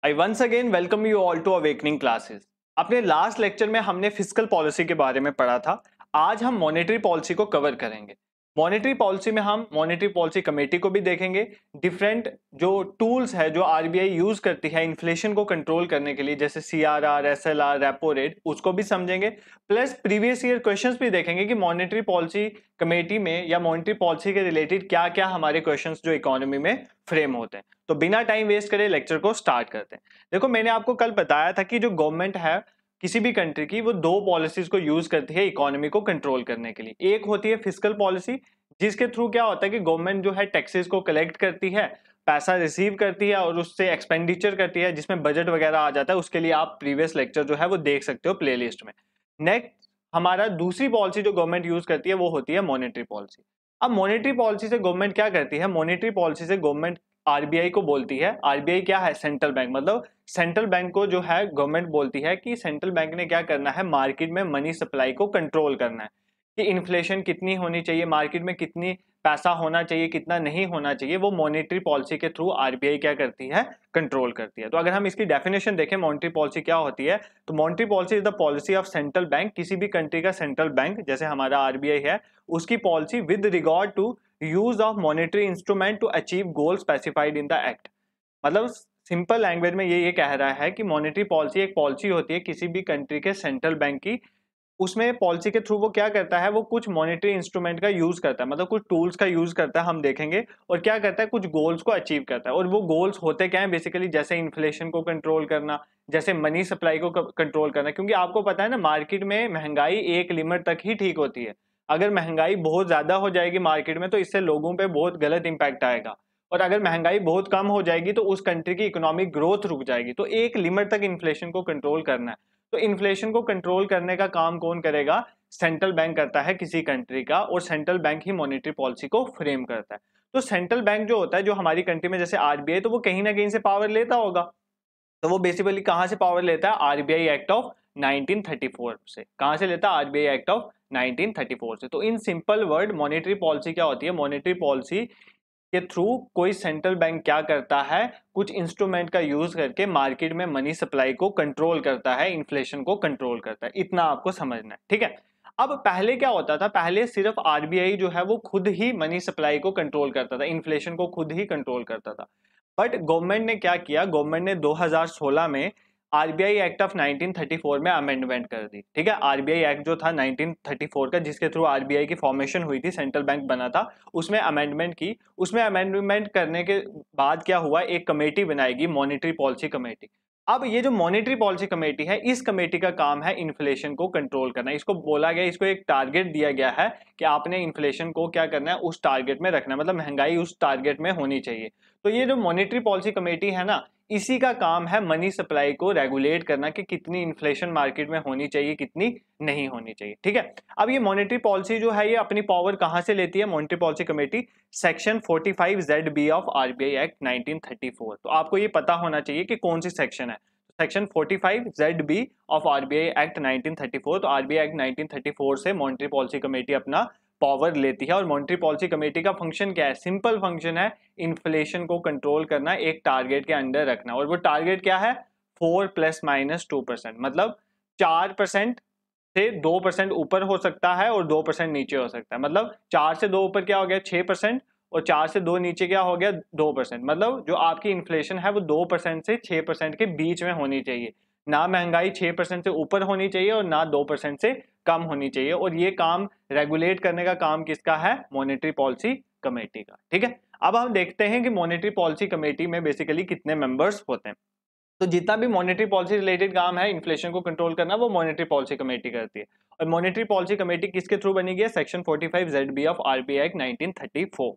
I once again welcome you all to awakening classes. अपने last lecture में हमने fiscal policy के बारे में पढ़ा था। आज हम मॉनेटरी पॉलिसी को कवर करेंगे। मॉनेटरी पॉलिसी में हम मॉनेटरी पॉलिसी कमेटी को भी देखेंगे। डिफरेंट जो टूल्स है जो आरबीआई यूज करती है इन्फ्लेशन को कंट्रोल करने के लिए, जैसे सीआरआर, एसएलआर, रेपो रेट, उसको भी समझेंगे। प्लस प्रीवियस ईयर क्वेश्चंस भी देखेंगे कि मॉनेटरी पॉलिसी कमेटी में या मॉनेटरी पॉलिसी के रिलेटेड क्या क्या हमारे क्वेश्चंस जो इकोनॉमी में फ्रेम होते हैं। तो बिना टाइम वेस्ट करे लेक्चर को स्टार्ट करते हैं। देखो, मैंने आपको कल बताया था कि जो गवर्नमेंट है किसी भी कंट्री की, वो दो पॉलिसीज को यूज करती है इकोनॉमी को कंट्रोल करने के लिए। एक होती है फिस्कल पॉलिसी, जिसके थ्रू क्या होता है कि गवर्नमेंट जो है टैक्सेस को कलेक्ट करती है, पैसा रिसीव करती है और उससे एक्सपेंडिचर करती है, जिसमें बजट वगैरह आ जाता है। उसके लिए आप प्रीवियस लेक्चर जो है वो देख सकते हो प्लेलिस्ट में। नेक्स्ट, हमारा दूसरी पॉलिसी जो गवर्नमेंट यूज करती है वो होती है मॉनेटरी पॉलिसी। अब मॉनेटरी पॉलिसी से गवर्नमेंट क्या करती है? मॉनेटरी पॉलिसी से गवर्नमेंट आरबीआई को बोलती है। आरबीआई क्या है? Central bank. मतलब सेंट्रल बैंक को जो है गवर्नमेंट बोलती है कि सेंट्रल बैंक ने क्या करना है, मार्केट में मनी सप्लाई को कंट्रोल करना है कि इन्फ्लेशन कितनी होनी चाहिए, मार्केट में कितनी पैसा होना चाहिए, कितना नहीं होना चाहिए, वो मॉनेटरी पॉलिसी के थ्रू आरबीआई क्या करती है, कंट्रोल करती है। तो अगर हम इसकी डेफिनेशन देखें मॉनेटरी पॉलिसी क्या होती है, तो monetary policy is the policy of central bank. किसी भी कंट्री का सेंट्रल बैंक, जैसे हमारा आरबीआई है, उसकी policy with regard to use of monetary instrument to achieve goal specified in the act. मतलब सिंपल लैंग्वेज में ये कह रहा है कि मॉनेटरी पॉलिसी एक पॉलिसी होती है किसी भी कंट्री के सेंट्रल बैंक की। उसमें पॉलिसी के थ्रू वो क्या करता है, वो कुछ मॉनेटरी इंस्ट्रूमेंट का यूज करता है, मतलब कुछ टूल्स का यूज करता है, हम देखेंगे। और क्या करता है, कुछ गोल्स को अचीव करता है। और वो गोल्स होते क्या है बेसिकली, जैसे इन्फ्लेशन को कंट्रोल करना, जैसे मनी सप्लाई को कंट्रोल करना। क्योंकि आपको पता है ना, मार्केट में महंगाई एक लिमिट तक ही ठीक होती है। अगर महंगाई बहुत ज्यादा हो जाएगी मार्केट में, तो इससे लोगों पे बहुत गलत इंपैक्ट आएगा। और अगर महंगाई बहुत कम हो जाएगी तो उस कंट्री की इकोनॉमिक ग्रोथ रुक जाएगी। तो एक लिमिट तक इन्फ्लेशन को कंट्रोल करना है। तो इन्फ्लेशन को कंट्रोल करने का काम कौन करेगा? सेंट्रल बैंक करता है किसी कंट्री का, और सेंट्रल बैंक ही मॉनेटरी पॉलिसी को फ्रेम करता है। तो सेंट्रल बैंक जो होता है, जो हमारी कंट्री में जैसे आरबीआई, तो वो कहीं ना कहीं से पावर लेता होगा। तो वो बेसिकली कहां से पावर लेता है? आरबीआई एक्ट ऑफ 1934 से। कहां से लेता है? आरबीआई एक्ट ऑफ 1934 से। तो in simple word, monetary policy क्या होती है? मॉनेटरी पॉलिसी के थ्रू कोई सेंट्रल बैंक क्या करता है, कुछ इंस्ट्रूमेंट का यूज करके मार्केट में मनी सप्लाई को कंट्रोल करता है, इन्फ्लेशन को कंट्रोल करता है। इतना आपको समझना है, ठीक है। अब पहले क्या होता था? पहले सिर्फ आरबीआई जो है वो खुद ही मनी सप्लाई को कंट्रोल करता था, इन्फ्लेशन को खुद ही कंट्रोल करता था। बट गवर्नमेंट ने क्या किया? गवर्नमेंट ने 2016 में आरबीआई एक्ट ऑफ 1934 में अमेंडमेंट कर दी, ठीक है। आरबीआई एक्ट जो था 1934 का, जिसके थ्रू आरबीआई की फॉर्मेशन हुई थी, सेंट्रल बैंक बना था, उसमें अमेंडमेंट की। उसमें अमेंडमेंट करने के बाद क्या हुआ, एक कमेटी बनाएगी, मॉनेटरी पॉलिसी कमेटी। अब ये जो मॉनेटरी पॉलिसी कमेटी है, इस कमेटी का काम है इन्फ्लेशन को कंट्रोल करना। इसको बोला गया, इसको एक टारगेट दिया गया है कि आपने इन्फ्लेशन को क्या करना है, उस टारगेट में रखना है, मतलब महंगाई उस टारगेट में होनी चाहिए। तो ये जो मॉनेटरी पॉलिसी कमेटी है ना, इसी का काम है मनी सप्लाई को रेगुलेट करना कि कितनी इन्फ्लेशन मार्केट में होनी चाहिए, कितनी नहीं होनी चाहिए, ठीक है। अब ये मॉनेटरी पॉलिसी जो है, ये अपनी पावर कहां से लेती है monetary policy committee? Section 45ZB of RBI act 1934। तो आपको ये पता होना चाहिए कि कौन सी सेक्शन है। Section 45ZB of RBI act 1934। तो आरबीआई एक्ट 1934 से मॉनेटरी पॉलिसी कमेटी अपना पावर लेती है। और मॉनेटरी पॉलिसी कमेटी का फंक्शन क्या है? सिंपल फंक्शन है, इन्फ्लेशन को कंट्रोल करना, एक टारगेट के अंडर रखना। और वो टारगेट क्या है? 4 ± 2%। मतलब 4% से 2% ऊपर हो सकता है और 2% नीचे हो सकता है। मतलब 4 से 2 ऊपर क्या हो गया? 6%। और 4 से 2 नीचे क्या हो गया? 2%। मतलब जो आपकी इन्फ्लेशन है वो 2% से 6% के बीच में होनी चाहिए। ना महंगाई 6% से ऊपर होनी चाहिए और ना 2% से कम होनी चाहिए। और ये काम रेगुलेट करने का काम किसका है? मॉनेटरी पॉलिसी कमेटी का, ठीक है। अब हम देखते हैं कि मॉनेटरी पॉलिसी कमेटी में बेसिकली कितने मेंबर्स होते हैं। तो जितना भी मॉनेटरी पॉलिसी रिलेटेड काम है, इन्फ्लेशन को कंट्रोल करना, वो मॉनेटरी पॉलिसी कमेटी करती है। और मॉनेटरी पॉलिसी कमेटी किसके थ्रू बनी गई है? Section 45ZB of RBI act 1934।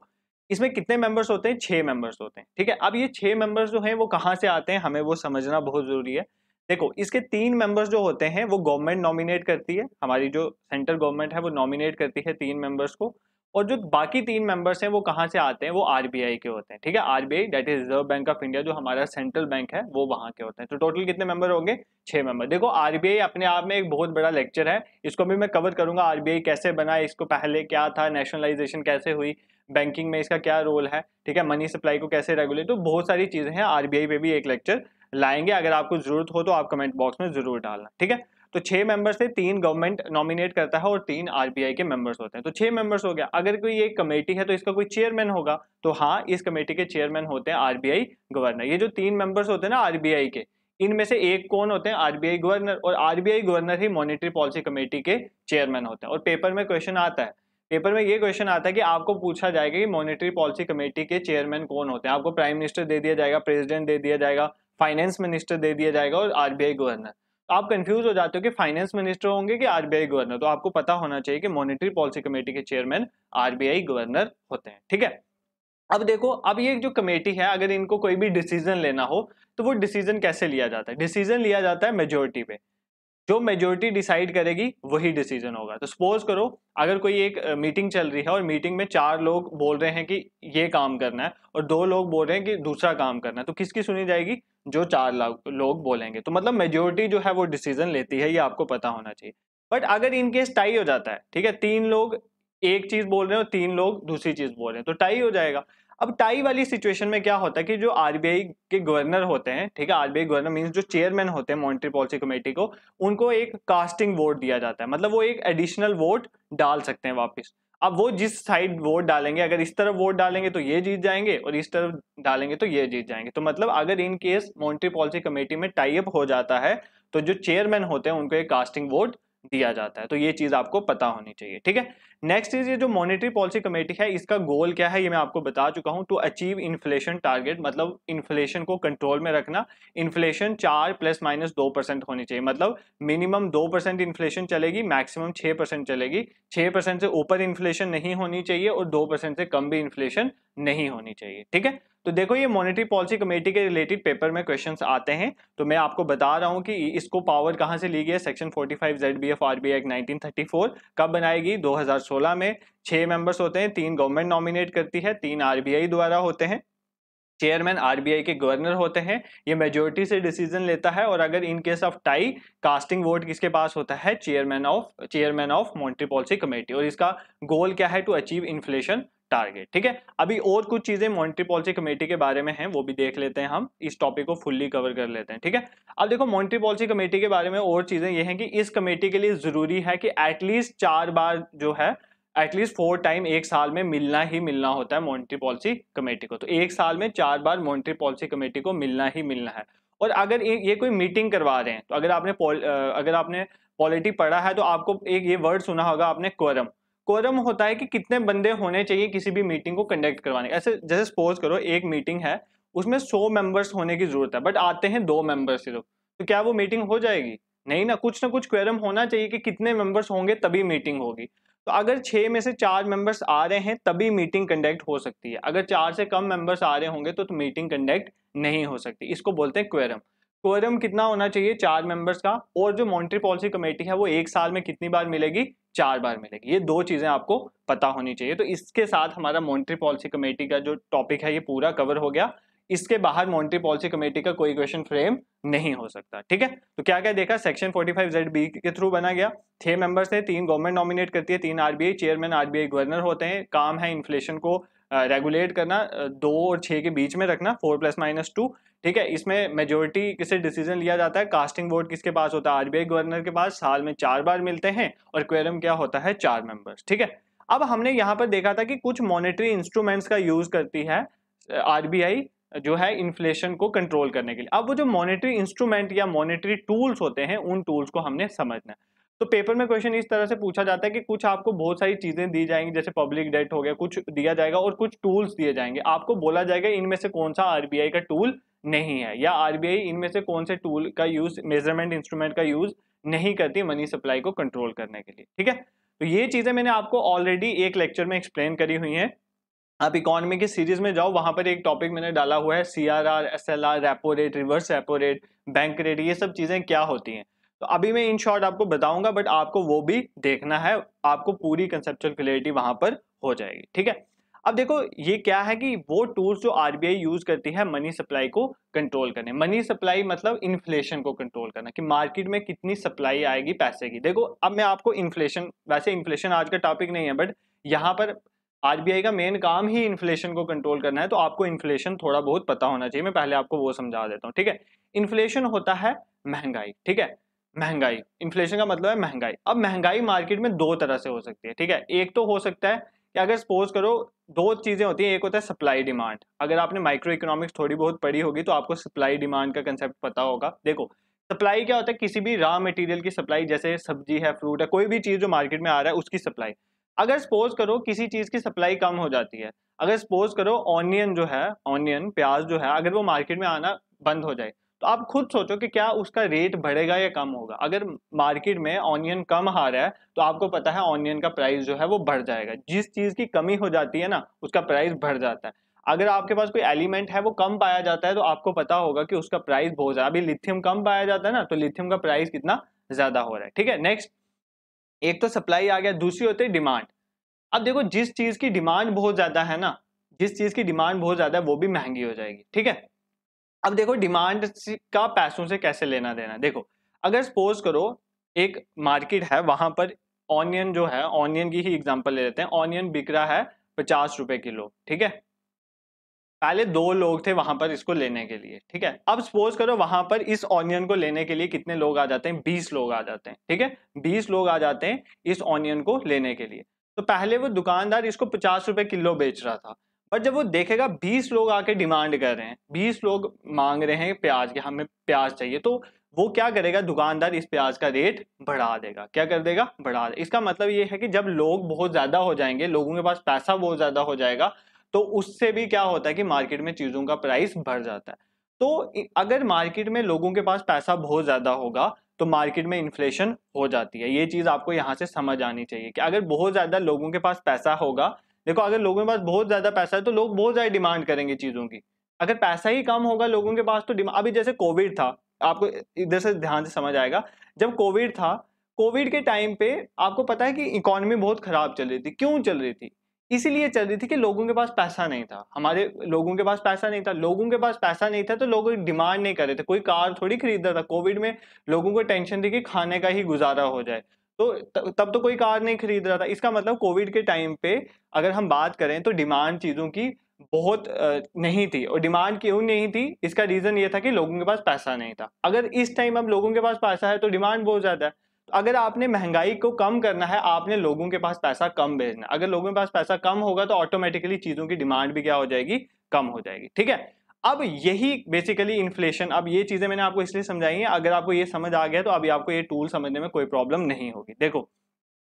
इसमें कितने मेंबर्स होते हैं? 6 मेंबर्स होते हैं, ठीक है। अब ये 6 मेंबर्स जो हैं वो कहाँ से आते हैं, हमें वो समझना बहुत जरूरी है। देखो, इसके 3 मेंबर्स जो होते हैं वो गवर्नमेंट नॉमिनेट करती है, हमारी जो सेंट्रल गवर्नमेंट है वो नॉमिनेट करती है 3 मेंबर्स को। और जो बाकी 3 मेंबर्स हैं वो कहाँ से आते हैं? वो आरबीआई के होते हैं, ठीक है। RBI that is reserve Bank of India, जो हमारा सेंट्रल बैंक है, वो वहां के होते हैं। तो टोटल कितने मेंबर होंगे? 6 मेंबर। देखो, आरबीआई अपने आप में एक बहुत बड़ा लेक्चर है, इसको भी मैं कवर करूंगा। आरबीआई कैसे बना, इसको पहले क्या था, नेशनलाइजेशन कैसे हुई, बैंकिंग में इसका क्या रोल है, ठीक है, मनी सप्लाई को कैसे रेगुलेट, तो बहुत सारी चीजें हैं। आरबीआई पे भी एक लेक्चर लाएंगे। अगर आपको जरूरत हो तो आप कमेंट बॉक्स में जरूर डालना, ठीक है। तो 6 मेंबर्स से 3 गवर्नमेंट नॉमिनेट करता है और 3 आरबीआई के मेंबर्स होते हैं। तो 6 मेंबर्स हो गया। अगर कोई एक कमेटी है तो इसका कोई चेयरमैन होगा, तो हाँ, इस कमेटी के चेयरमैन होते हैं आरबीआई गवर्नर। ये जो 3 मेंबर्स होते हैं ना आरबीआई के, इनमें से एक कौन होते हैं? RBI governor. और आरबीआई गवर्नर ही मॉनेटरी पॉलिसी कमेटी के चेयरमैन होते हैं। और पेपर में क्वेश्चन आता है, पेपर में ये क्वेश्चन आता है कि आपको पूछा जाएगा कि मॉनेटरी पॉलिसी कमेटी के चेयरमैन कौन होते हैं। आपको प्राइम मिनिस्टर दे दिया जाएगा, प्रेसिडेंट दे दिया जाएगा, फाइनेंस मिनिस्टर दे दिया जाएगा और आरबीआई गवर्नर। तो आप कंफ्यूज हो जाते हो कि फाइनेंस मिनिस्टर होंगे कि आरबीआई गवर्नर। तो आपको पता होना चाहिए कि मॉनेटरी पॉलिसी कमेटी के चेयरमैन आरबीआई गवर्नर होते हैं, ठीक है। अब देखो, अब ये जो कमेटी है, अगर इनको कोई भी डिसीजन लेना हो तो वो डिसीजन कैसे लिया जाता है? डिसीजन लिया जाता है मेजोरिटी पे। जो मेजोरिटी डिसाइड करेगी वही डिसीजन होगा। तो सपोज करो, अगर कोई एक मीटिंग चल रही है और मीटिंग में 4 लोग बोल रहे हैं कि ये काम करना है और 2 लोग बोल रहे हैं कि दूसरा काम करना है, तो किसकी सुनी जाएगी? जो 4 लोग बोलेंगे। तो मतलब मेजोरिटी जो है वो डिसीजन लेती है, ये आपको पता होना चाहिए। बट अगर इनकेस टाई हो जाता है, ठीक है, 3 लोग एक चीज बोल रहे हैं और 3 लोग दूसरी चीज बोल रहे हैं, तो टाई हो जाएगा। अब टाई वाली सिचुएशन में क्या होता है कि जो आरबीआई के गवर्नर होते हैं, ठीक है, आरबीआई गवर्नर मींस जो चेयरमैन होते हैं मॉनेटरी पॉलिसी कमेटी को, उनको एक कास्टिंग वोट दिया जाता है। मतलब वो एक एडिशनल वोट डाल सकते हैं वापस। अब वो जिस साइड वोट डालेंगे, अगर इस तरफ वोट डालेंगे तो ये जीत जाएंगे और इस तरफ डालेंगे तो ये जीत जाएंगे। तो मतलब अगर in case monetary policy committee में टाई अप हो जाता है तो जो चेयरमैन होते हैं उनको एक कास्टिंग वोट दिया जाता है। तो ये चीज आपको पता होनी चाहिए, ठीक है। नेक्स्ट इज, ये जो मॉनेटरी पॉलिसी कमेटी है इसका गोल क्या है ये मैं आपको बता चुका हूं। टू अचीव इन्फ्लेशन टारगेट, मतलब इन्फ्लेशन को कंट्रोल में रखना। इन्फ्लेशन 4 ±2% होनी चाहिए। मतलब मिनिमम 2% इन्फ्लेशन चलेगी, मैक्सिमम 6% चलेगी। 6% से ऊपर इन्फ्लेशन नहीं होनी चाहिए और 2% से कम भी इन्फ्लेशन नहीं होनी चाहिए, ठीक है। तो देखो, ये मॉनेटरी पॉलिसी कमेटी के रिलेटेड पेपर में क्वेश्चंस आते हैं। तो मैं आपको बता रहा हूं कि इसको पावर कहां से ली गई है। सेक्शन 45 ZBF आरबीआई एक्ट 1934 कब बनाएगी? 2016 में। 6 मेंबर्स होते हैं, 3 गवर्नमेंट नॉमिनेट करती है, 3 आरबीआई द्वारा होते हैं। चेयरमैन आरबीआई के गवर्नर होते हैं। ये मेजोरिटी से डिसीजन लेता है और अगर in case of tie, casting vote किसके पास होता है? Chairman of monetary policy committee. और इसका गोल क्या है? टू अचीव इन्फ्लेशन टारगेट, ठीक है। अभी और कुछ चीजें मॉनेटरी पॉलिसी कमेटी के बारे में हैं, वो भी देख लेते हैं। हम इस टॉपिक को फुल्ली कवर कर लेते हैं, ठीक है। अब देखो, मॉनेटरी पॉलिसी कमेटी के बारे में और चीजें ये हैं कि इस कमेटी के लिए जरूरी है कि एटलीस्ट 4 बार जो है, एटलीस्ट 4 टाइम एक साल में मिलना ही मिलना होता है मॉनेटरी पॉलिसी कमेटी को। तो एक साल में 4 बार मॉनेटरी पॉलिसी कमेटी को मिलना ही मिलना है। और अगर ये कोई मीटिंग करवा रहे हैं, तो अगर आपने पॉलिटी पढ़ा है तो आपको एक ये वर्ड सुना होगा आपने, क्वोरम। क्वोरम होता है कि कितने बंदे होने चाहिए किसी भी मीटिंग को कंडक्ट करवाने। ऐसे जैसे सपोज करो एक मीटिंग है, उसमें 100 मेंबर्स होने की जरूरत है, बट आते हैं 2 मेंबर्स सिर्फ, तो क्या वो मीटिंग हो जाएगी? नहीं ना कुछ क्वेरम होना चाहिए कि कितने मेंबर्स होंगे तभी मीटिंग होगी। तो अगर 6 में से 4 मेंबर्स आ रहे हैं तभी मीटिंग कंडक्ट हो सकती है। अगर 4 से कम मेंबर्स आ रहे होंगे तो मीटिंग कंडक्ट नहीं हो सकती। इसको बोलते हैं क्वेरम। क्वेरम कितना होना चाहिए? 4 मेंबर्स का। और जो मॉनेटरी पॉलिसी कमेटी है वो एक साल में कितनी बार मिलेगी? 4 बार मिलेगी। ये 2 चीजें आपको पता होनी चाहिए। तो इसके साथ हमारा मॉनेटरी पॉलिसी कमेटी का जो टॉपिक है ये पूरा कवर हो गया। इसके बाहर मॉनेटरी पॉलिसी कमेटी का कोई क्वेश्चन फ्रेम नहीं हो सकता, ठीक है। तो क्या क्या देखा? सेक्शन 45 ZB के थ्रू बना गया। 6 मेंबर्स थे, 3 गवर्नमेंट नॉमिनेट करती है, 3 आरबीआई, चेयरमैन आरबीआई गवर्नर होते हैं। काम है इन्फ्लेशन को रेगुलेट करना, 2 और 6 के बीच में रखना, 4 +-2, ठीक है। इसमें मेजोरिटी किसे डिसीजन लिया जाता है? कास्टिंग वोट किसके पास होता है? आरबीआई गवर्नर के पास। साल में 4 बार मिलते हैं और क्वेरम क्या होता है? 4 मेंबर्स, ठीक है। अब हमने यहाँ पर देखा था कि कुछ मॉनेटरी इंस्ट्रूमेंट्स का यूज करती है आरबीआई जो है इन्फ्लेशन को कंट्रोल करने के लिए। अब वो जो मॉनेटरी इंस्ट्रूमेंट या मॉनेटरी टूल्स होते हैं उन टूल्स को हमने समझना है। तो पेपर में क्वेश्चन इस तरह से पूछा जाता है कि कुछ आपको बहुत सारी चीजें दी जाएंगी, जैसे पब्लिक डेट हो गया, कुछ दिया जाएगा और कुछ टूल्स दिए जाएंगे। आपको बोला जाएगा इनमें से कौन सा आरबीआई का टूल नहीं है, या आरबीआई इनमें से कौन से टूल का यूज, मेजरमेंट इंस्ट्रूमेंट का यूज नहीं करती मनी सप्लाई को कंट्रोल करने के लिए, ठीक है। तो ये चीजें मैंने आपको ऑलरेडी एक लेक्चर में एक्सप्लेन करी हुई हैं। आप इकोनॉमी की सीरीज में जाओ, वहां पर एक टॉपिक मैंने डाला हुआ है, CRR, SLR, repo rate, reverse repo rate, bank rate, ये सब चीजें क्या होती हैं। तो अभी मैं इन शॉर्ट आपको बताऊंगा, बट आपको वो भी देखना है, आपको पूरी कंसेप्चुअल क्लैरिटी वहां पर हो जाएगी, ठीक है। अब देखो, ये क्या है कि वो टूल्स जो आरबीआई यूज करती है मनी सप्लाई को कंट्रोल करने। मनी सप्लाई मतलब इन्फ्लेशन को कंट्रोल करना, कि मार्केट में कितनी सप्लाई आएगी पैसे की। देखो, अब मैं आपको इन्फ्लेशन, वैसे इन्फ्लेशन आज का टॉपिक नहीं है, बट यहाँ पर आरबीआई का मेन काम ही इन्फ्लेशन को कंट्रोल करना है, तो आपको इन्फ्लेशन थोड़ा बहुत पता होना चाहिए। मैं पहले आपको वो समझा देता हूँ, ठीक है। इन्फ्लेशन होता है महंगाई, ठीक है। महंगाई, इन्फ्लेशन का मतलब है महंगाई। अब महंगाई मार्केट में दो तरह से हो सकती है, ठीक है। एक तो हो सकता है कि अगर सपोज करो दो चीजें होती हैं, एक होता है सप्लाई डिमांड। अगर आपने माइक्रो इकोनॉमिक्स थोड़ी बहुत पढ़ी होगी तो आपको सप्लाई डिमांड का कंसेप्ट पता होगा। देखो सप्लाई क्या होता है, किसी भी रॉ मटेरियल की सप्लाई, जैसे सब्जी है, फ्रूट है, कोई भी चीज जो मार्केट में आ रहा है उसकी सप्लाई। अगर सपोज करो किसी चीज की सप्लाई कम हो जाती है, अगर सपोज करो ऑनियन जो है, ऑनियन प्याज जो है, अगर वो मार्केट में आना बंद हो जाए, तो आप खुद सोचो कि क्या उसका रेट बढ़ेगा या कम होगा। अगर मार्केट में ऑनियन कम आ रहा है तो आपको पता है ऑनियन का प्राइस जो है वो बढ़ जाएगा। जिस चीज की कमी हो जाती है ना उसका प्राइस बढ़ जाता है। अगर आपके पास कोई एलिमेंट है वो कम पाया जाता है तो आपको पता होगा कि उसका प्राइस बहुत ज्यादा, अभी लिथियम कम पाया जाता है ना, तो लिथियम का प्राइस कितना ज्यादा हो रहा है, ठीक है। नेक्स्ट, एक तो सप्लाई आ गया, दूसरी होती है डिमांड। अब देखो जिस चीज की डिमांड बहुत ज्यादा है ना, जिस चीज की डिमांड बहुत ज्यादा है वो भी महंगी हो जाएगी, ठीक है। अब देखो डिमांड का पैसों से कैसे लेना देना। देखो अगर सपोज करो एक मार्केट है, वहां पर ऑनियन जो है, ऑनियन की ही एग्जांपल ले लेते हैं, ऑनियन बिक रहा है 50 रुपए किलो, ठीक है। पहले दो लोग थे वहां पर इसको लेने के लिए, ठीक है। अब सपोज करो वहां पर इस ऑनियन को लेने के लिए कितने लोग आ जाते हैं, 20 लोग आ जाते हैं, ठीक है। 20 लोग आ जाते हैं इस ऑनियन को लेने के लिए। तो पहले वो दुकानदार इसको 50 रुपए किलो बेच रहा था, पर जब वो देखेगा 20 लोग आके डिमांड कर रहे हैं, 20 लोग मांग रहे हैं प्याज के, हमें प्याज चाहिए, तो वो क्या करेगा, दुकानदार इस प्याज का रेट बढ़ा देगा। क्या कर देगा, बढ़ा देगा। इसका मतलब ये है कि जब लोग बहुत ज्यादा हो जाएंगे, लोगों के पास पैसा बहुत ज्यादा हो जाएगा, तो उससे भी क्या होता है कि मार्केट में चीजों का प्राइस बढ़ जाता है। तो अगर मार्केट में लोगों के पास पैसा बहुत ज्यादा होगा तो मार्केट में इन्फ्लेशन हो जाती है। ये चीज आपको यहाँ से समझ आनी चाहिए कि अगर बहुत ज्यादा लोगों के पास पैसा होगा, देखो अगर लोगों के पास बहुत ज्यादा पैसा है तो लोग बहुत ज्यादा डिमांड करेंगे चीजों की। अगर पैसा ही कम होगा लोगों के पास तो डिमांड, अभी जैसे कोविड था, आपको इधर से ध्यान से समझ आएगा। जब कोविड था, कोविड के टाइम पे आपको पता है कि इकोनॉमी बहुत खराब चल रही थी। क्यों चल रही थी, इसीलिए चल रही थी कि लोगों के पास पैसा नहीं था। हमारे लोगों के पास पैसा नहीं था, लोगों के पास पैसा नहीं था तो लोग डिमांड नहीं कर रहे थे। कोई कार थोड़ी खरीद रहा था कोविड में, लोगों को टेंशन थी कि खाने का ही गुजारा हो जाए, तो तब तो कोई कार नहीं खरीद रहा था। इसका मतलब कोविड के टाइम पे अगर हम बात करें तो डिमांड चीजों की बहुत नहीं थी। और डिमांड क्यों नहीं थी, इसका रीजन ये था कि लोगों के पास पैसा नहीं था। अगर इस टाइम अब लोगों के पास पैसा है तो डिमांड बहुत ज्यादा है। तो अगर आपने महंगाई को कम करना है, आपने लोगों के पास पैसा कम भेजना। अगर लोगों के पास पैसा कम होगा तो ऑटोमेटिकली चीजों की डिमांड भी क्या हो जाएगी, कम हो जाएगी, ठीक है। अब यही बेसिकली इन्फ्लेशन, अब ये चीजें मैंने आपको इसलिए समझाई है, अगर आपको ये समझ आ गया तो अभी आपको ये टूल समझने में कोई प्रॉब्लम नहीं होगी। देखो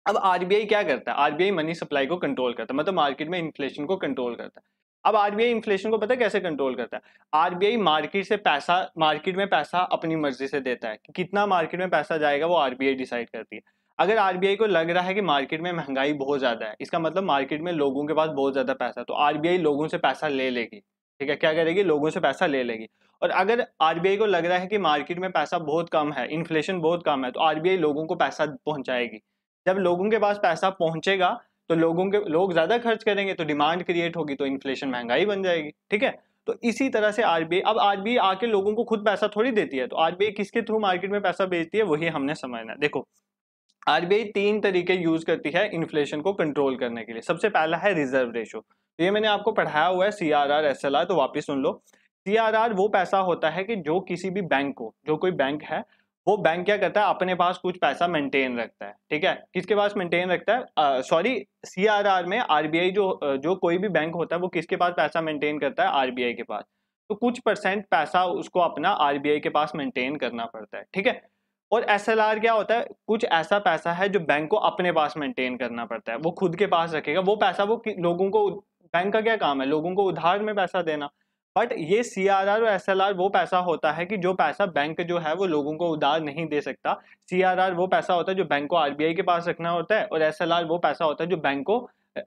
अब आरबीआई क्या करता है, आरबीआई मनी सप्लाई को कंट्रोल करता है, मतलब मार्केट में इन्फ्लेशन को कंट्रोल करता है। अब आरबीआई इन्फ्लेशन को पता है कैसे कंट्रोल करता है, आरबीआई मार्केट से पैसा, मार्केट में पैसा अपनी मर्जी से देता है कि कितना मार्केट में पैसा जाएगा, वो आरबीआई डिसाइड करती है। अगर आरबीआई को लग रहा है कि मार्केट में महंगाई बहुत ज्यादा है, इसका मतलब मार्केट में लोगों के पास बहुत ज्यादा पैसा है, तो आरबीआई लोगों से पैसा ले लेगी, ठीक है। क्या करेगी, लोगों से पैसा ले लेगी। और अगर आरबीआई को लग रहा है कि मार्केट में पैसा बहुत कम है, इन्फ्लेशन बहुत कम है, तो आरबीआई लोगों को पैसा पहुंचाएगी। जब लोगों के पास पैसा पहुंचेगा तो लोग ज्यादा खर्च करेंगे, तो डिमांड क्रिएट होगी, तो इन्फ्लेशन महंगाई बन जाएगी, ठीक है। तो इसी तरह से आरबीआई, अब आरबीआई आके लोगों को खुद पैसा थोड़ी देती है, तो आरबीआई किसके थ्रू मार्केट में पैसा भेजती है, वही हमने समझना है। देखो आरबीआई तीन तरीके यूज करती है इन्फ्लेशन को कंट्रोल करने के लिए। सबसे पहला है रिजर्व रेशो, तो ये मैंने आपको पढ़ाया हुआ है, सीआरआर एसएलआर, तो वापस सुन लो। सीआरआर वो पैसा होता है कि जो किसी भी बैंक को, जो कोई बैंक है, वो बैंक क्या करता है, अपने पास कुछ पैसा मेंटेन रखता है, ठीक है। किसके पास मेंटेन रखता है, सॉरी, सीआरआर में आरबीआई जो कोई भी बैंक होता है वो किसके पास पैसा मेंटेन करता है, आरबीआई के पास। तो कुछ परसेंट पैसा उसको अपना आरबीआई के पास मेंटेन करना पड़ता है, ठीक है। और एसएलआर क्या होता है, कुछ ऐसा पैसा है जो बैंक को अपने पास मेंटेन करना पड़ता है, वो खुद के पास रखेगा वो पैसा, वो लोगों को, बैंक का क्या काम है, लोगों को उधार में पैसा देना। बट ये सीआरआर और एसएलआर वो पैसा होता है कि जो पैसा बैंक जो है वो लोगों को उधार नहीं दे सकता। सीआरआर वो पैसा होता है जो बैंक को आरबीआई के पास रखना होता है, और एसएलआर वो पैसा होता है जो बैंक को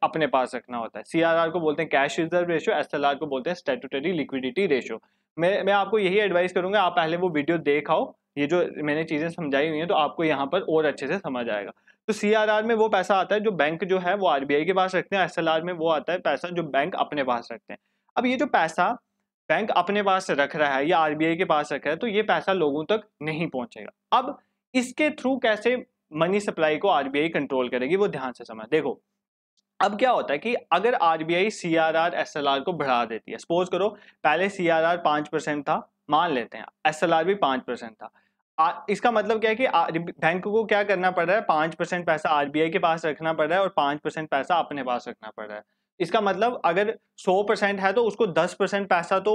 अपने पास रखना होता है। सीआरआर को बोलते हैं कैश रिजर्व रेशियो, एसएलआर को बोलते हैं स्टैट्यूटरी लिक्विडिटी रेशियो। मैं आपको यही एडवाइस करूंगा, आप पहले वो वीडियो देखाओ, ये जो मैंने चीजें समझाई हुई हैं, तो आपको यहाँ पर और अच्छे से समझ आएगा। तो सीआरआर में वो पैसा आता है जो बैंक जो है वो आरबीआई के पास रखते हैं, एसएलआर में वो आता है पैसा जो बैंक अपने पास रखते हैं। अब ये जो पैसा बैंक अपने पास रख रहा है या आरबीआई के पास रख रहा है, तो ये पैसा लोगों तक नहीं पहुंचेगा। अब इसके थ्रू कैसे मनी सप्लाई को आरबीआई कंट्रोल करेगी, वो ध्यान से समझ। देखो अब क्या होता है कि अगर आरबीआई सीआरआर एसएलआर को बढ़ा देती है, सपोज करो पहले सीआरआर 5% था, मान लेते हैं एसएलआर भी 5% था, इसका मतलब क्या है कि बैंक को क्या करना पड़ रहा है, 5% पैसा आरबीआई के पास रखना पड़ रहा है और 5% पैसा अपने पास रखना पड़ रहा है। इसका मतलब अगर 100% है तो उसको 10% पैसा तो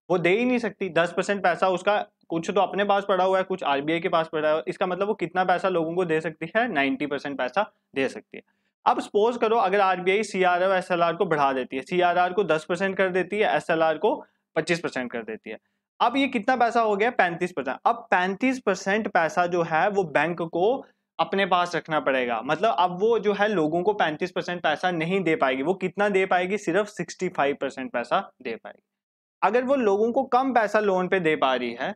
वो दे ही नहीं सकती। 10% पैसा उसका कुछ तो अपने पास पड़ा हुआ है, कुछ आरबीआई के पास पड़ा है। इसका मतलब वो कितना पैसा लोगों को दे सकती है, 90% पैसा दे सकती है। अब सपोज करो अगर आरबीआई सीआरआर एसएलआर को बढ़ा देती है, सीआरआर को 10% कर देती है, एसएलआर को 25% कर देती है। अब ये कितना पैसा हो गया, 35%। अब 35% पैसा जो है वो बैंक को अपने पास रखना पड़ेगा। मतलब अब वो जो है लोगों को 35% पैसा नहीं दे पाएगी। वो कितना दे पाएगी, सिर्फ 65% पैसा दे पाएगी। अगर वो लोगों को कम पैसा लोन पे दे पा रही है,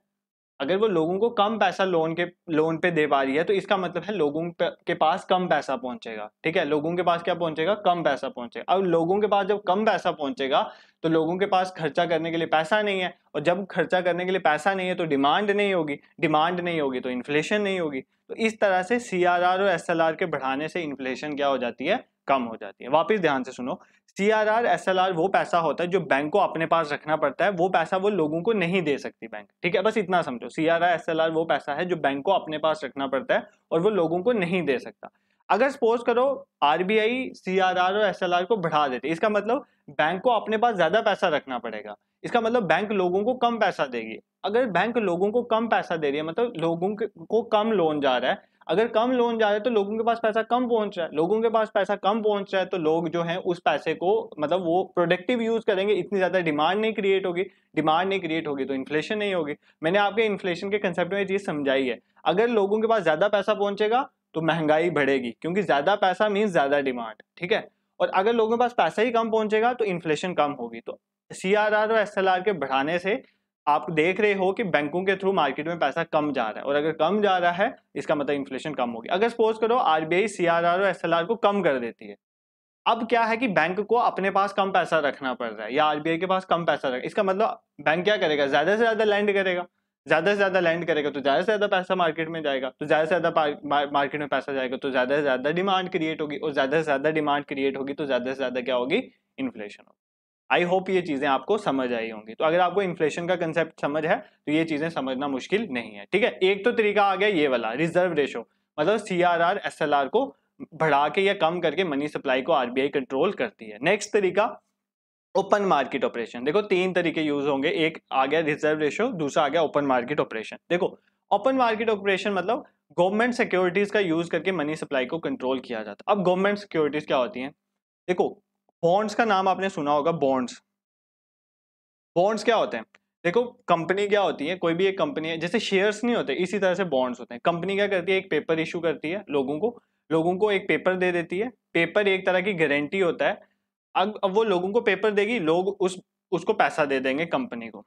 अगर वो लोगों को कम पैसा लोन पे दे पा रही है, तो इसका मतलब है लोगों के पास कम पैसा पहुंचेगा। ठीक है, लोगों के पास क्या पहुंचेगा, कम पैसा पहुंचेगा। अब लोगों के पास जब कम पैसा पहुंचेगा तो लोगों के पास खर्चा करने के लिए पैसा नहीं है, और जब खर्चा करने के लिए पैसा नहीं है तो डिमांड नहीं होगी, डिमांड नहीं होगी तो इन्फ्लेशन नहीं होगी। तो इस तरह से सीआरआर और एसएलआर के बढ़ाने से इन्फ्लेशन क्या हो जाती है, कम हो जाती है। वापिस ध्यान से सुनो, सीआरआर एसएलआर वो पैसा होता है जो बैंक को अपने पास रखना पड़ता है, वो पैसा वो लोगों को नहीं दे सकती बैंक। ठीक है, बस इतना समझो, सीआरआर एसएलआर वो पैसा है जो बैंक को अपने पास रखना पड़ता है और वो लोगों को नहीं दे सकता। अगर सपोज करो आरबीआई सीआरआर और एसएलआर को बढ़ा देती, इसका मतलब बैंक को अपने पास ज्यादा पैसा रखना पड़ेगा। इसका मतलब बैंक लोगों को कम पैसा देगी। अगर बैंक लोगों को कम पैसा दे रही है, मतलब लोगों को कम लोन जा रहा है, अगर कम लोन जा रहा है तो लोगों के पास पैसा कम पहुंच रहा है, लोगों के पास पैसा कम पहुंच रहा है तो लोग जो हैं उस पैसे को मतलब वो प्रोडक्टिव यूज करेंगे, इतनी ज्यादा डिमांड नहीं क्रिएट होगी, डिमांड नहीं क्रिएट होगी तो इन्फ्लेशन नहीं होगी। मैंने आपके इन्फ्लेशन के कंसेप्ट में ये चीज समझाई है। अगर लोगों के पास ज्यादा पैसा पहुंचेगा तो महंगाई बढ़ेगी, क्योंकि ज्यादा पैसा मीन्स ज्यादा डिमांड। ठीक है, और अगर लोगों के पास पैसा ही कम पहुंचेगा तो इन्फ्लेशन कम होगी। तो सीआरआर और एसएलआर के बढ़ाने से आप देख रहे हो कि बैंकों के थ्रू मार्केट में पैसा कम जा रहा है, और अगर कम जा रहा है इसका मतलब इन्फ्लेशन कम होगी। अगर सपोज करो आरबीआई सीआरआर और एसएलआर को कम कर देती है, अब क्या है कि बैंक को अपने पास कम पैसा रखना पड़ रहा है या आरबीआई के पास कम पैसा रखा, इसका मतलब बैंक क्या करेगा, ज्यादा से ज्यादा लैंड करेगा। ज्यादा से ज्यादा लैंड करेगा तो ज्यादा से ज्यादा पैसा मार्केट में जाएगा, तो ज्यादा से ज्यादा मार्केट में पैसा जाएगा तो ज्यादा से ज्यादा डिमांड क्रिएट होगी, और ज्यादा से ज्यादा डिमांड क्रिएट होगी तो ज्यादा से ज्यादा क्या होगी, इन्फ्लेशन होगी। आई होप ये चीजें आपको समझ आई होंगी। तो अगर आपको इन्फ्लेशन का कंसेप्ट समझ है तो ये चीजें समझना मुश्किल नहीं है। ठीक है, एक तो तरीका आ गया ये वाला रिजर्व रेशो, मतलब सीआरआर एसएलआर को बढ़ा के या कम करके मनी सप्लाई को आरबीआई कंट्रोल करती है। नेक्स्ट तरीका ओपन मार्केट ऑपरेशन। देखो तीन तरीके यूज होंगे, एक आ गया रिजर्व रेशो, दूसरा आ गया ओपन मार्केट ऑपरेशन। देखो ओपन मार्केट ऑपरेशन मतलब गवर्नमेंट सिक्योरिटीज का यूज करके मनी सप्लाई को कंट्रोल किया जाता है। अब गवर्नमेंट सिक्योरिटीज क्या होती हैं, देखो बॉन्ड्स का नाम आपने सुना होगा, बॉन्ड्स। बॉन्ड्स क्या होते हैं, देखो कंपनी क्या होती है, कोई भी एक कंपनी है, जैसे शेयर्स नहीं होते इसी तरह से बॉन्ड्स होते हैं। कंपनी क्या करती है, एक पेपर इशू करती है लोगों को एक पेपर दे देती है। पेपर एक तरह की गारंटी होता है। अब वो लोगों को पेपर देगी, लोग उसको पैसा दे देंगे कंपनी को।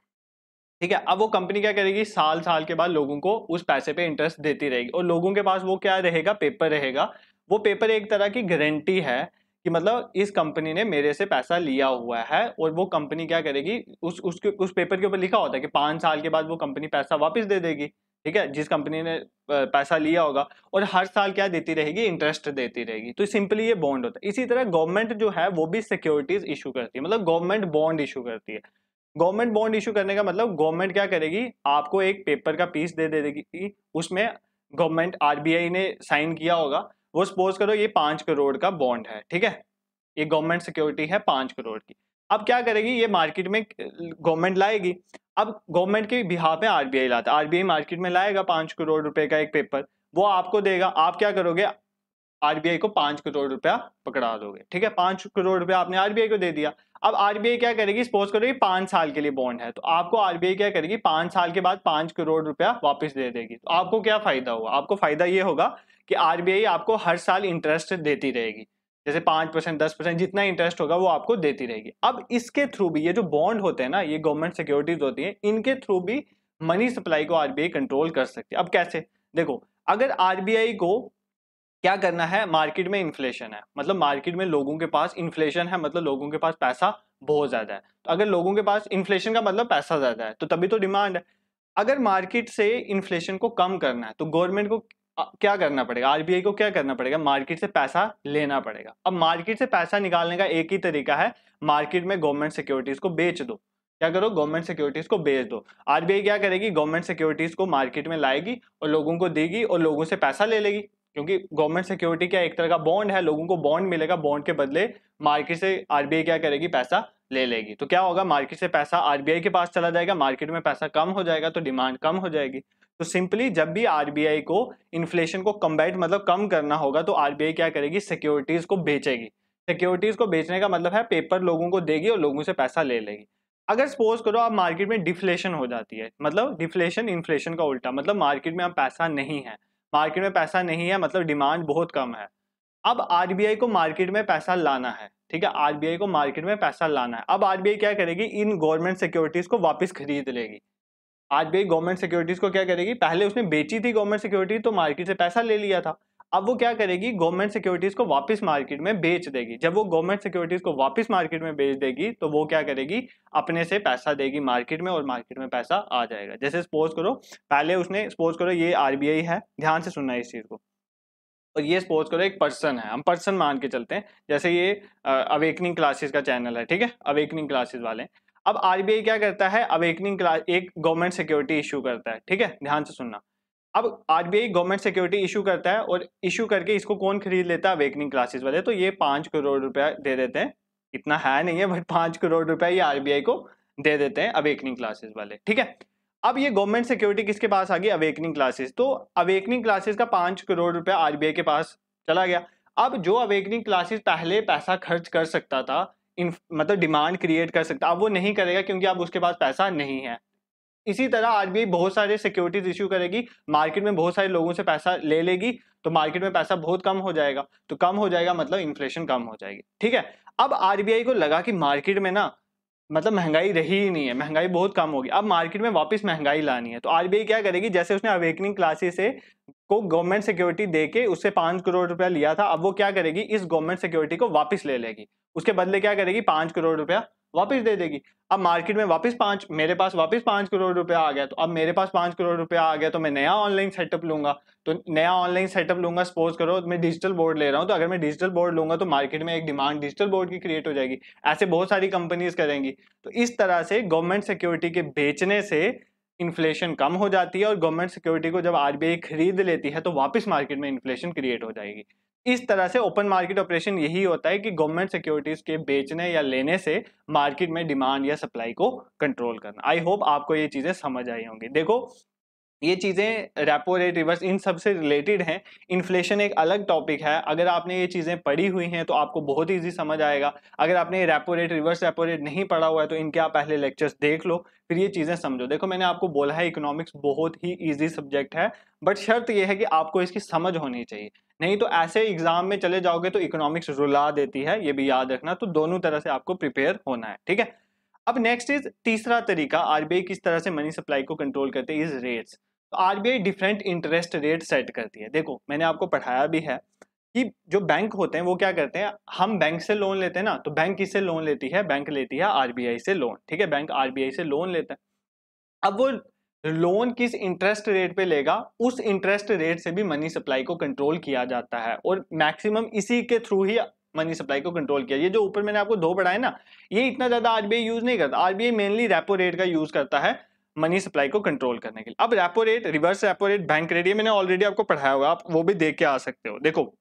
ठीक है, अब वो कंपनी क्या करेगी, साल साल के बाद लोगों को उस पैसे पे इंटरेस्ट देती रहेगी, और लोगों के पास वो क्या रहेगा, पेपर रहेगा। वो पेपर एक तरह की गारंटी है कि मतलब इस कंपनी ने मेरे से पैसा लिया हुआ है, और वो कंपनी क्या करेगी, उस पेपर के ऊपर लिखा होता है कि 5 साल के बाद वो कंपनी पैसा वापस दे देगी। ठीक है, जिस कंपनी ने पैसा लिया होगा, और हर साल क्या देती रहेगी, इंटरेस्ट देती रहेगी। तो सिंपली ये बॉन्ड होता है। इसी तरह गवर्नमेंट जो है वो भी सिक्योरिटीज इशू करती है, मतलब गवर्नमेंट बॉन्ड इशू करती है। गवर्नमेंट बॉन्ड इशू करने का मतलब गवर्नमेंट क्या करेगी, आपको एक पेपर का पीस दे देगी, उसमें गवर्नमेंट आरबीआई ने साइन किया होगा। वो सपोज करो ये 5 करोड़ का बॉन्ड है। ठीक है, ये गवर्नमेंट सिक्योरिटी है 5 करोड़ की। अब क्या करेगी, ये मार्केट में गवर्नमेंट लाएगी। अब गवर्नमेंट के बिहाफ में आरबीआई लाता है, आरबीआई मार्केट में लाएगा 5 करोड़ रुपए का एक पेपर, वो आपको देगा। आप क्या करोगे, आरबीआई को 5 करोड़ रुपया पकड़ा दोगे। ठीक है, 5 करोड़ रुपया आपने आरबीआई को दे दिया। अब आरबीआई क्या करेगी, सपोज करो ये 5 साल के लिए बॉन्ड है, तो आपको आरबीआई क्या करेगी, 5 साल के बाद 5 करोड़ रुपया वापस दे देगी। तो आपको क्या फायदा हुआ, आपको फायदा ये होगा कि आरबीआई आपको हर साल इंटरेस्ट देती रहेगी, जैसे 5%, 10%, जितना इंटरेस्ट होगा वो आपको देती रहेगी। अब इसके थ्रू भी ये जो बॉन्ड होते हैं ना, ये गवर्नमेंट सिक्योरिटीज होती है, इनके थ्रू भी मनी सप्लाई को आरबीआई कंट्रोल कर सकती है। अब कैसे, देखो अगर आरबीआई को क्या करना है, मार्केट में इन्फ्लेशन है, मतलब मार्केट में लोगों के पास इन्फ्लेशन है, मतलब लोगों के पास पैसा बहुत ज्यादा है। तो अगर लोगों के पास इन्फ्लेशन का मतलब पैसा ज्यादा है, तो तभी तो डिमांड है। अगर मार्केट से इन्फ्लेशन को कम करना है तो गवर्नमेंट को क्या करना पड़ेगा, आरबीआई को क्या करना पड़ेगा, मार्केट से पैसा लेना पड़ेगा। अब मार्केट से पैसा निकालने का एक ही तरीका है, मार्केट में गवर्नमेंट सिक्योरिटीज को बेच दो। क्या करो, गवर्नमेंट सिक्योरिटीज को बेच दो। आरबीआई क्या करेगी, गवर्नमेंट सिक्योरिटीज को मार्केट में लाएगी और लोगों को देगी और लोगों से पैसा ले लेगी, क्योंकि गवर्नमेंट सिक्योरिटी क्या एक तरह का बॉन्ड है, लोगों को बॉन्ड मिलेगा, बॉन्ड के बदले मार्केट से आरबीआई क्या करेगी, पैसा ले लेगी। तो क्या होगा, मार्केट से पैसा आरबीआई के पास चला जाएगा, मार्केट में पैसा कम हो जाएगा तो डिमांड कम हो जाएगी। तो सिंपली जब भी आरबीआई को इन्फ्लेशन को कम्बैट मतलब कम करना होगा तो आरबीआई क्या करेगी, सिक्योरिटीज को बेचेगी। सिक्योरिटीज को बेचने का मतलब है पेपर लोगों को देगी और लोगों से पैसा ले लेगी। अगर सपोज करो आप मार्केट में डिफ्लेशन हो जाती है, मतलब डिफ्लेशन इन्फ्लेशन का उल्टा, मतलब मार्केट में अब पैसा नहीं है, मार्केट में पैसा नहीं है मतलब डिमांड बहुत कम है। अब आरबीआई को मार्केट में पैसा लाना है, ठीक है, आरबीआई को मार्केट में पैसा लाना है। अब आरबीआई क्या करेगी, इन गवर्नमेंट सिक्योरिटीज को वापस खरीद लेगी। आरबीआई गवर्नमेंट सिक्योरिटीज को क्या करेगी, पहले उसने बेची थी गवर्नमेंट सिक्योरिटी तो मार्केट से पैसा ले लिया था, अब वो क्या करेगी, गवर्नमेंट सिक्योरिटीज को वापस मार्केट में बेच देगी। जब वो गवर्नमेंट सिक्योरिटीज को वापस मार्केट में बेच देगी तो वो क्या करेगी, अपने से पैसा देगी मार्केट में और मार्केट में पैसा आ जाएगा। जैसे सपोज करो, पहले उसने सपोज करो ये आरबीआई है, ध्यान से सुनना है इस चीज को, और ये सपोज करो एक पर्सन है, हम पर्सन मान के चलते हैं, जैसे ये अवेकनिंग क्लासेस का चैनल है, ठीक है, अवेकनिंग क्लासेस वाले। अब आरबीआई क्या करता है, अवेकनिंग क्लास एक गवर्नमेंट सिक्योरिटी इशू करता है, ठीक है, ध्यान से सुनना। अब आरबीआई गवर्नमेंट सिक्योरिटी इशू करता है और इशू करके इसको कौन खरीद लेता है, अवेकनिंग क्लासेस वाले। तो ये 5 करोड़ रुपया दे देते हैं, इतना है नहीं है बट 5 करोड़ रुपया ये आरबीआई को दे देते हैं अवेकनिंग क्लासेस वाले, ठीक है। अब ये गवर्नमेंट सिक्योरिटी किसके पास आ गई, अवेकनिंग क्लासेस। तो अवेकनिंग क्लासेस का 5 करोड़ रुपया आरबीआई के पास चला गया। अब जो अवेकनिंग क्लासेस पहले पैसा खर्च कर सकता था, मतलब डिमांड क्रिएट कर सकता, अब वो नहीं करेगा क्योंकि अब उसके पास पैसा नहीं है। इसी तरह आरबीआई बहुत सारे सिक्योरिटीज इश्यू करेगी, मार्केट में बहुत सारे लोगों से पैसा ले लेगी तो मार्केट में पैसा बहुत कम हो जाएगा, तो कम हो जाएगा मतलब इन्फ्लेशन कम हो जाएगी, ठीक है। अब आरबीआई को लगा कि मार्केट में ना मतलब महंगाई रही ही नहीं है, महंगाई बहुत कम होगी, अब मार्केट में वापस महंगाई लानी है। तो आरबीआई क्या करेगी, जैसे उसने अवेकनिंग क्लासेस से को गवर्नमेंट सिक्योरिटी देके उससे 5 करोड़ रुपया लिया था, अब वो क्या करेगी, इस गवर्नमेंट सिक्योरिटी को वापस ले लेगी, उसके बदले क्या करेगी, 5 करोड़ रुपया वापस दे देगी। अब मार्केट में वापस मेरे पास वापस 5 करोड़ रुपया आ गया, तो अब मेरे पास 5 करोड़ रुपया आ गया तो मैं नया ऑनलाइन सेटअप लूंगा। तो नया ऑनलाइन सेटअप लूंगा, सपोज करो मैं डिजिटल बोर्ड ले रहा हूं, तो अगर मैं डिजिटल बोर्ड लूंगा तो मार्केट में एक डिमांड डिजिटल बोर्ड की क्रिएट हो जाएगी, ऐसे बहुत सारी कंपनीज करेंगी। तो इस तरह से गवर्नमेंट सिक्योरिटी के बेचने से इन्फ्लेशन कम हो जाती है और गवर्नमेंट सिक्योरिटी को जब आरबीआई खरीद लेती है तो वापस मार्केट में इन्फ्लेशन क्रिएट हो जाएगी। इस तरह से ओपन मार्केट ऑपरेशन यही होता है कि गवर्नमेंट सिक्योरिटीज के बेचने या लेने से मार्केट में डिमांड या सप्लाई को कंट्रोल करना। आई होप आपको ये चीजें समझ आई होंगी। देखो ये चीजें रेपो रेट, रिवर्स, इन सब से रिलेटेड हैं। इन्फ्लेशन एक अलग टॉपिक है, अगर आपने ये चीजें पढ़ी हुई हैं तो आपको बहुत इजी समझ आएगा। अगर आपने repo rate, reverse repo rate नहीं पढ़ा हुआ है तो इनके आप पहले लेक्चर्स देख लो, फिर ये चीजें समझो। देखो मैंने आपको बोला है इकोनॉमिक्स बहुत ही ईजी सब्जेक्ट है, बट शर्त यह है कि आपको इसकी समझ होनी चाहिए, नहीं तो ऐसे एग्जाम में चले जाओगे तो इकोनॉमिक्स रुला देती है, ये भी याद रखना। तो दोनों तरह से आपको प्रिपेयर होना है, ठीक है। अब नेक्स्ट इज तीसरा तरीका, आरबीआई किस तरह से मनी सप्लाई को कंट्रोल करते हैं, इज रेट्स। तो RBI different interest rate set करती है। देखो मैंने आपको पढ़ाया भी है कि जो बैंक होते हैं वो क्या करते हैं, हम बैंक से लोन लेते हैं ना, तो बैंक किससे लोन लेती है, बैंक लेती है आरबीआई से लोन, ठीक है, बैंक आरबीआई से लोन लेता है। अब वो लोन किस इंटरेस्ट रेट पे लेगा, उस इंटरेस्ट रेट से भी मनी सप्लाई को कंट्रोल किया जाता है और मैक्सिमम इसी के थ्रू ही मनी सप्लाई को कंट्रोल किया। ये जो ऊपर मैंने आपको दो पढ़ाए ना, ये इतना ज्यादा आरबीआई यूज नहीं करता, आरबीआई मेनली रेपो रेट का यूज करता है मनी सप्लाई को कंट्रोल करने के लिए। अब repo rate, reverse repo rate, bank rate, ये मैंने ऑलरेडी आपको पढ़ाया हुआ, आप वो भी देख के आ सकते हो। देखो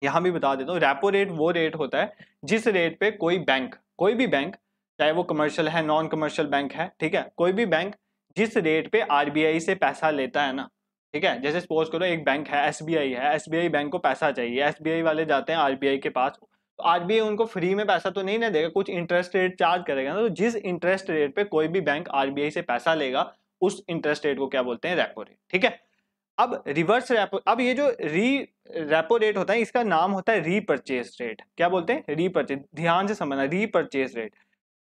यहां भी बता देता हूँ, रेपो रेट वो रेट होता है जिस रेट पे कोई बैंक, कोई भी बैंक, चाहे वो कमर्शियल है, नॉन कमर्शियल बैंक है, ठीक है, कोई भी बैंक जिस रेट पे आरबीआई से पैसा लेता है ना, ठीक है, जैसे सपोज करो एक बैंक है, एसबीआई है, एसबीआई बैंक को पैसा चाहिए, एसबीआई वाले जाते हैं आरबीआई के पास, तो आरबीआई उनको फ्री में पैसा तो नहीं ना देगा, कुछ इंटरेस्ट रेट चार्ज करेगा ना। तो जिस इंटरेस्ट रेट पे कोई भी बैंक आरबीआई से पैसा लेगा उस इंटरेस्ट रेट को क्या बोलते हैं, रेपो रेट, ठीक है। अब रिवर्स रेपो, अब ये जो रेपो रेट होता है इसका नाम होता है रीपर्चेज रेट। क्या बोलते हैं, रीपर्चेज, ध्यान से समझना, रीपर्चेज रेट।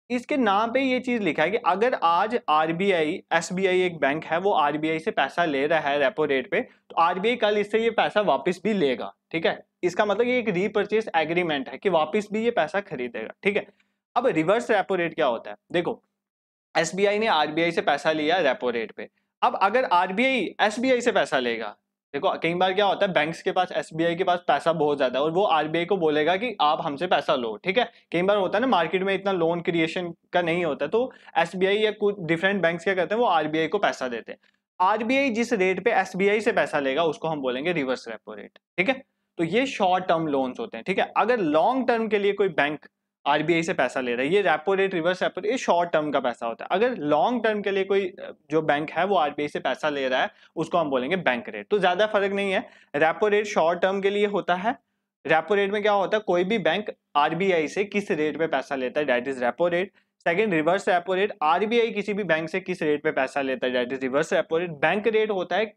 इसके नाम पे ये चीज लिखा है कि अगर आज आरबीआई, एसबीआई एक बैंक है, वो आरबीआई से पैसा ले रहा है रेपो रेट पे, तो आरबीआई कल इससे ये पैसा वापस भी लेगा, ठीक है। इसका मतलब ये एक रीपर्चेज एग्रीमेंट है कि वापस भी ये पैसा खरीदेगा, ठीक है। अब रिवर्स रेपो रेट क्या होता है, देखो एसबीआई ने आरबीआई से पैसा लिया रेपो रेट पे, अब अगर आरबीआई एसबीआई से पैसा लेगा, देखो कई बार क्या होता है, बैंक्स के पास, एसबीआई के पास पैसा बहुत ज्यादा है और वो आरबीआई को बोलेगा कि आप हमसे पैसा लो, ठीक है। कई बार होता है ना मार्केट में इतना लोन क्रिएशन का नहीं होता, तो एसबीआई या कुछ डिफरेंट बैंक्स क्या करते हैं, वो आरबीआई को पैसा देते हैं। आरबीआई जिस रेट पे एसबीआई से पैसा लेगा उसको हम बोलेंगे रिवर्स रेपो रेट, ठीक है। तो ये शॉर्ट टर्म लोन्स होते हैं, ठीक है। अगर लॉन्ग टर्म के लिए कोई बैंक आरबीआई से पैसा ले रहा है, ये repo rate, reverse repo rate, ये शॉर्ट टर्म का पैसा होता है। अगर लॉन्ग टर्म के लिए कोई जो बैंक है वो आरबीआई से पैसा ले रहा है, उसको हम बोलेंगे बैंक रेट। तो ज्यादा फर्क नहीं है। रेपो रेट शॉर्ट टर्म के लिए होता है। रेपो रेट में क्या होता है, कोई भी बैंक आरबीआई से किस रेट पे पैसा लेता है, that is repo rate. Second, reverse repo rate, RBI किसी भी बैंक से किस रेट पे पैसा लेता है, that is reverse repo rate. Bank rate होता है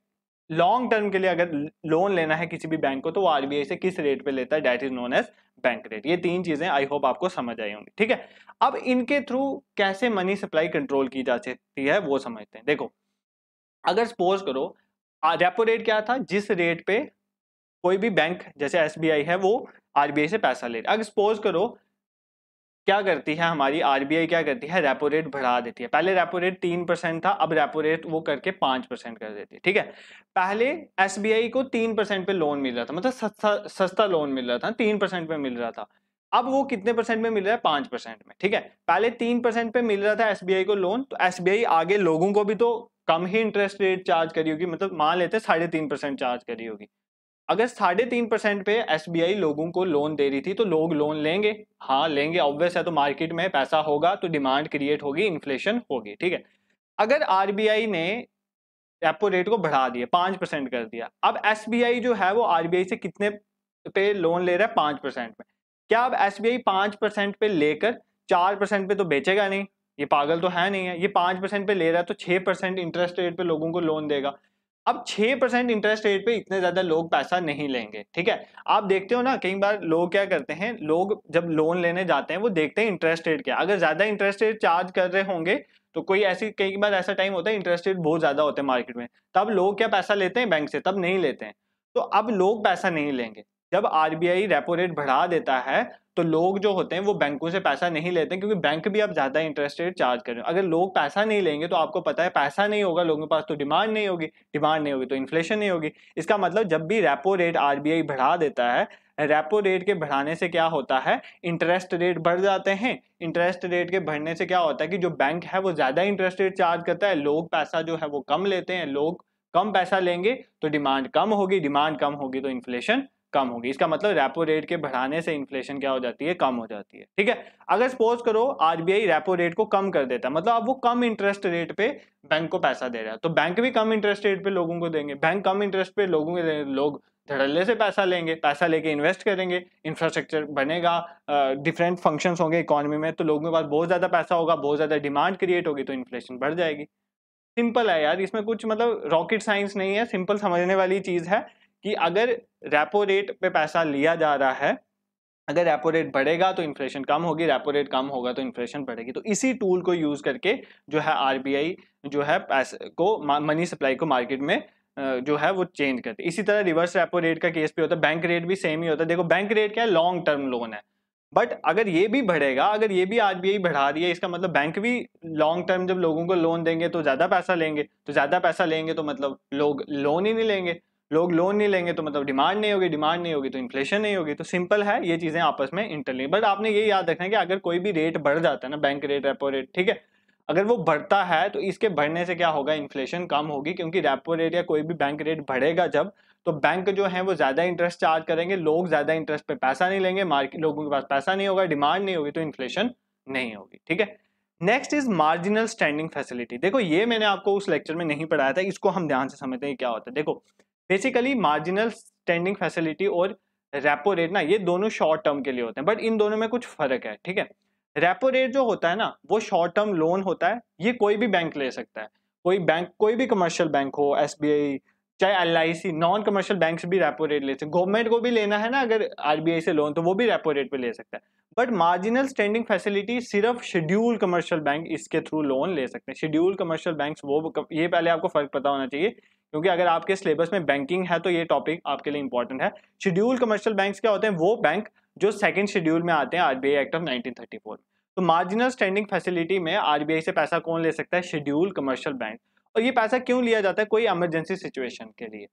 लॉन्ग टर्म के लिए, अगर लोन लेना है किसी भी बैंक को तो वो आरबीआई से किस रेट पे लेता है, that is known as bank rate. ये तीन चीजें आई होप आपको समझ आई होंगी, ठीक है। अब इनके थ्रू कैसे मनी सप्लाई कंट्रोल की जा सकती है वो समझते हैं। देखो, अगर सपोज करो रेपो रेट क्या था, जिस रेट पे कोई भी बैंक जैसे एसबीआई है वो आरबीआई से पैसा ले रहा है। अगर सपोज करो क्या करती है हमारी आरबीआई, क्या करती है, रेपो रेट बढ़ा देती है। पहले रेपो रेट 3% था, अब रेपो रेट वो करके 5% कर देती है, ठीक है। पहले एसबीआई को 3% पे लोन मिल रहा था, मतलब सस्ता सस्ता लोन मिल रहा था, 3% पे मिल रहा था। अब वो कितने परसेंट में मिल रहा है, 5% में, ठीक है। पहले 3% पे मिल रहा था एसबीआई को लोन, तो एसबीआई आगे लोगों को भी तो कम ही इंटरेस्ट रेट चार्ज करी होगी, मतलब मान लेते 3.5% चार्ज करी होगी। अगर 3.5% पे एसबीआई लोगों को लोन दे रही थी तो लोग लोन लेंगे, हाँ लेंगे, ऑब्वियस है। तो मार्केट में पैसा होगा तो डिमांड क्रिएट होगी, इन्फ्लेशन होगी, ठीक है। अगर आरबीआई ने रेपो रेट को बढ़ा दिया, 5% कर दिया, अब एसबीआई जो है वो आरबीआई से कितने पे लोन ले रहा है, 5% में। क्या अब एसबीआई 5% पे लेकर 4% पे तो बेचेगा नहीं, ये पागल तो है नहीं है। ये 5% पे ले रहा है तो 6% इंटरेस्ट रेट पे लोगों को लोन देगा। अब 6% इंटरेस्ट रेट पे इतने ज्यादा लोग पैसा नहीं लेंगे, ठीक है। आप देखते हो ना कई बार लोग क्या करते हैं, लोग जब लोन लेने जाते हैं वो देखते हैं इंटरेस्ट रेट क्या, अगर ज्यादा इंटरेस्ट रेट चार्ज कर रहे होंगे तो कोई ऐसी, कई बार ऐसा टाइम होता है इंटरेस्ट रेट बहुत ज्यादा होते हैं मार्केट में, तब लोग क्या पैसा लेते हैं बैंक से, तब नहीं लेते हैं। तो अब लोग पैसा नहीं लेंगे। जब आरबीआई रेपो रेट बढ़ा देता है तो लोग जो होते हैं वो बैंकों से पैसा नहीं लेते हैं, क्योंकि बैंक भी अब ज्यादा इंटरेस्ट रेट चार्ज कर रहे हैं। अगर लोग पैसा नहीं लेंगे तो आपको पता है पैसा नहीं होगा लोगों के पास तो डिमांड नहीं होगी, डिमांड नहीं होगी तो इन्फ्लेशन नहीं होगी। इसका मतलब जब भी रेपो रेट आरबीआई बढ़ा देता है, रेपो रेट के बढ़ाने से क्या होता है, इंटरेस्ट रेट बढ़ जाते हैं। इंटरेस्ट रेट के बढ़ने से क्या होता है कि जो बैंक है वो ज्यादा इंटरेस्ट रेट चार्ज करता है, लोग पैसा जो है वो कम लेते हैं, लोग कम पैसा लेंगे तो डिमांड कम होगी, डिमांड कम होगी तो इन्फ्लेशन कम होगी। इसका मतलब रेपो रेट के बढ़ाने से इन्फ्लेशन क्या हो जाती है, कम हो जाती है, ठीक है। अगर सपोज करो आरबीआई रेपो रेट को कम कर देता है, मतलब अब वो कम इंटरेस्ट रेट पे बैंक को पैसा दे रहा है, तो बैंक भी कम इंटरेस्ट रेट पे लोगों को देंगे, बैंक कम इंटरेस्ट पे लोगों के, लोग धड़ल्ले से पैसा लेंगे, पैसा लेके इन्वेस्ट करेंगे, इंफ्रास्ट्रक्चर बनेगा, डिफरेंट फंक्शंस होंगे इकोनॉमी में, तो लोगों के पास बहुत ज्यादा पैसा होगा, बहुत ज्यादा डिमांड क्रिएट होगी तो इन्फ्लेशन बढ़ जाएगी। सिंपल है यार, इसमें कुछ मतलब रॉकेट साइंस नहीं है, सिंपल समझने वाली चीज है कि अगर रेपो रेट पे पैसा लिया जा रहा है, अगर रेपो रेट बढ़ेगा तो इन्फ्लेशन कम होगी, रेपो रेट कम होगा तो इन्फ्लेशन बढ़ेगी। तो इसी टूल को यूज करके जो है आरबीआई जो है पैसे को, मनी सप्लाई को मार्केट में जो है वो चेंज करती है। इसी तरह रिवर्स रेपो रेट का केस भी होता है, बैंक रेट भी सेम ही होता है। देखो बैंक रेट क्या है, लॉन्ग टर्म लोन है, बट अगर ये भी बढ़ेगा, अगर ये भी आरबीआई बढ़ा रही है, इसका मतलब बैंक भी लॉन्ग टर्म जब लोगों को लोन देंगे तो ज्यादा पैसा लेंगे, तो ज्यादा पैसा लेंगे तो मतलब लोग लोन ही नहीं लेंगे, लोग लोन नहीं लेंगे तो मतलब डिमांड नहीं होगी, डिमांड नहीं होगी तो इन्फ्लेशन नहीं होगी। तो सिंपल है, ये चीजें आपस में इंटरलिंक। बट आपने ये याद रखना है कि अगर कोई भी रेट बढ़ जाता है ना, बैंक रेट, रेपो रेट, ठीक है, अगर वो बढ़ता है तो इसके बढ़ने से क्या होगा, इन्फ्लेशन कम होगी, क्योंकि रेपो रेट या कोई भी बैंक रेट बढ़ेगा जब, तो बैंक जो है वो ज्यादा इंटरेस्ट चार्ज करेंगे, लोग ज्यादा इंटरेस्ट पे पैसा नहीं लेंगे, मार्केट, लोगों के पास पैसा नहीं होगा, डिमांड नहीं होगी तो इन्फ्लेशन नहीं होगी, ठीक है। Next is marginal standing facility. देखो ये मैंने आपको उस लेक्चर में नहीं पढ़ाया था, इसको हम ध्यान से समझते हैं क्या होता है। देखो बेसिकली मार्जिनल स्टैंडिंग फैसिलिटी और रेपो रेट ना, ये दोनों शॉर्ट टर्म के लिए होते हैं, बट इन दोनों में कुछ फर्क है, ठीक है। रेपो रेट जो होता है ना वो शॉर्ट टर्म लोन होता है, ये कोई भी बैंक ले सकता है, कोई बैंक, कोई भी कमर्शियल बैंक हो, एसबीआई, चाहे एलआईसी, नॉन कमर्शियल बैंक्स भी रेपो रेट ले सकते हैं। गवर्नमेंट को भी लेना है ना अगर आरबीआई से लोन, तो वो भी रेपो रेट पे ले सकता है। बट मार्जिनल स्टैंडिंग फैसिलिटी सिर्फ शेड्यूल कमर्शियल बैंक इसके थ्रू लोन ले सकते हैं। शेड्यूल कमर्शियल बैंक्स वो, ये पहले आपको फर्क पता होना चाहिए, क्योंकि अगर आपके सिलेबस में बैंकिंग है तो ये टॉपिक आपके लिए इंपॉर्टेंट है। शेड्यूल कमर्शियल बैंक्स क्या होते हैं, वो बैंक जो सेकंड शेड्यूल में आते हैं आरबीआई एक्ट ऑफ 1934। तो मार्जिनल स्टैंडिंग फैसिलिटी में आरबीआई से पैसा कौन ले सकता है, शेड्यूल कमर्शियल बैंक। और ये पैसा क्यों लिया जाता है, कोई इमरजेंसी सिचुएशन के लिए।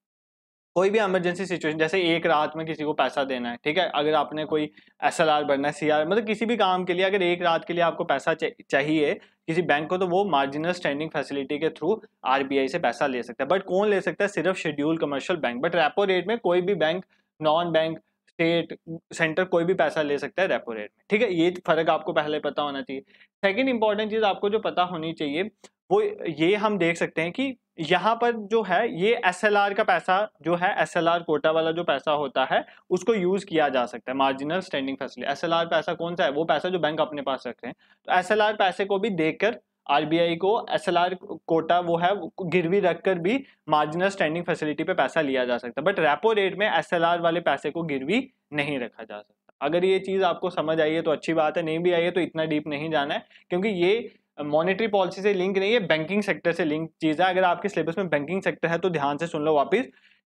कोई भी इमरजेंसी सिचुएशन, जैसे एक रात में किसी को पैसा देना है, ठीक है, अगर आपने कोई एसएलआर भरना है, सीआर, मतलब किसी भी काम के लिए अगर एक रात के लिए आपको पैसा चाहिए किसी बैंक को, तो वो मार्जिनल स्टैंडिंग फैसिलिटी के थ्रू आरबीआई से पैसा ले सकता है। बट कौन ले सकता है? सिर्फ schedule commercial bank. But repo rate में कोई भी bank, non bank, state, centre, कोई भी पैसा ले सकता है रेपो रेट में, ठीक है। ये फर्क आपको पहले पता होना चाहिए। सेकेंड इंपॉर्टेंट चीज आपको जो पता होनी चाहिए वो ये हम देख सकते हैं कि यहाँ पर जो है ये एसएलआर का पैसा जो है, एसएलआर कोटा वाला जो पैसा होता है उसको यूज किया जा सकता है, मार्जिनल स्टैंडिंग फैसिलिटी। एसएलआर पैसा कौन सा है? वो पैसा जो बैंक अपने पास रख रहे हैं। तो एसएलआर पैसे को भी देखकर आरबीआई को एसएलआर कोटा वो है गिरवी रखकर भी मार्जिनल स्टैंडिंग फैसिलिटी पे पैसा लिया जा सकता है। बट रेपो रेट में एसएलआर वाले पैसे को गिरवी नहीं रखा जा सकता। अगर ये चीज आपको समझ आई है तो अच्छी बात है, नहीं भी आई है तो इतना डीप नहीं जाना है, क्योंकि ये मॉनेटरी पॉलिसी से लिंक नहीं है, बैंकिंग सेक्टर से लिंक चीज है। अगर आपके सिलेबस में बैंकिंग सेक्टर है तो ध्यान से सुन लो वापस।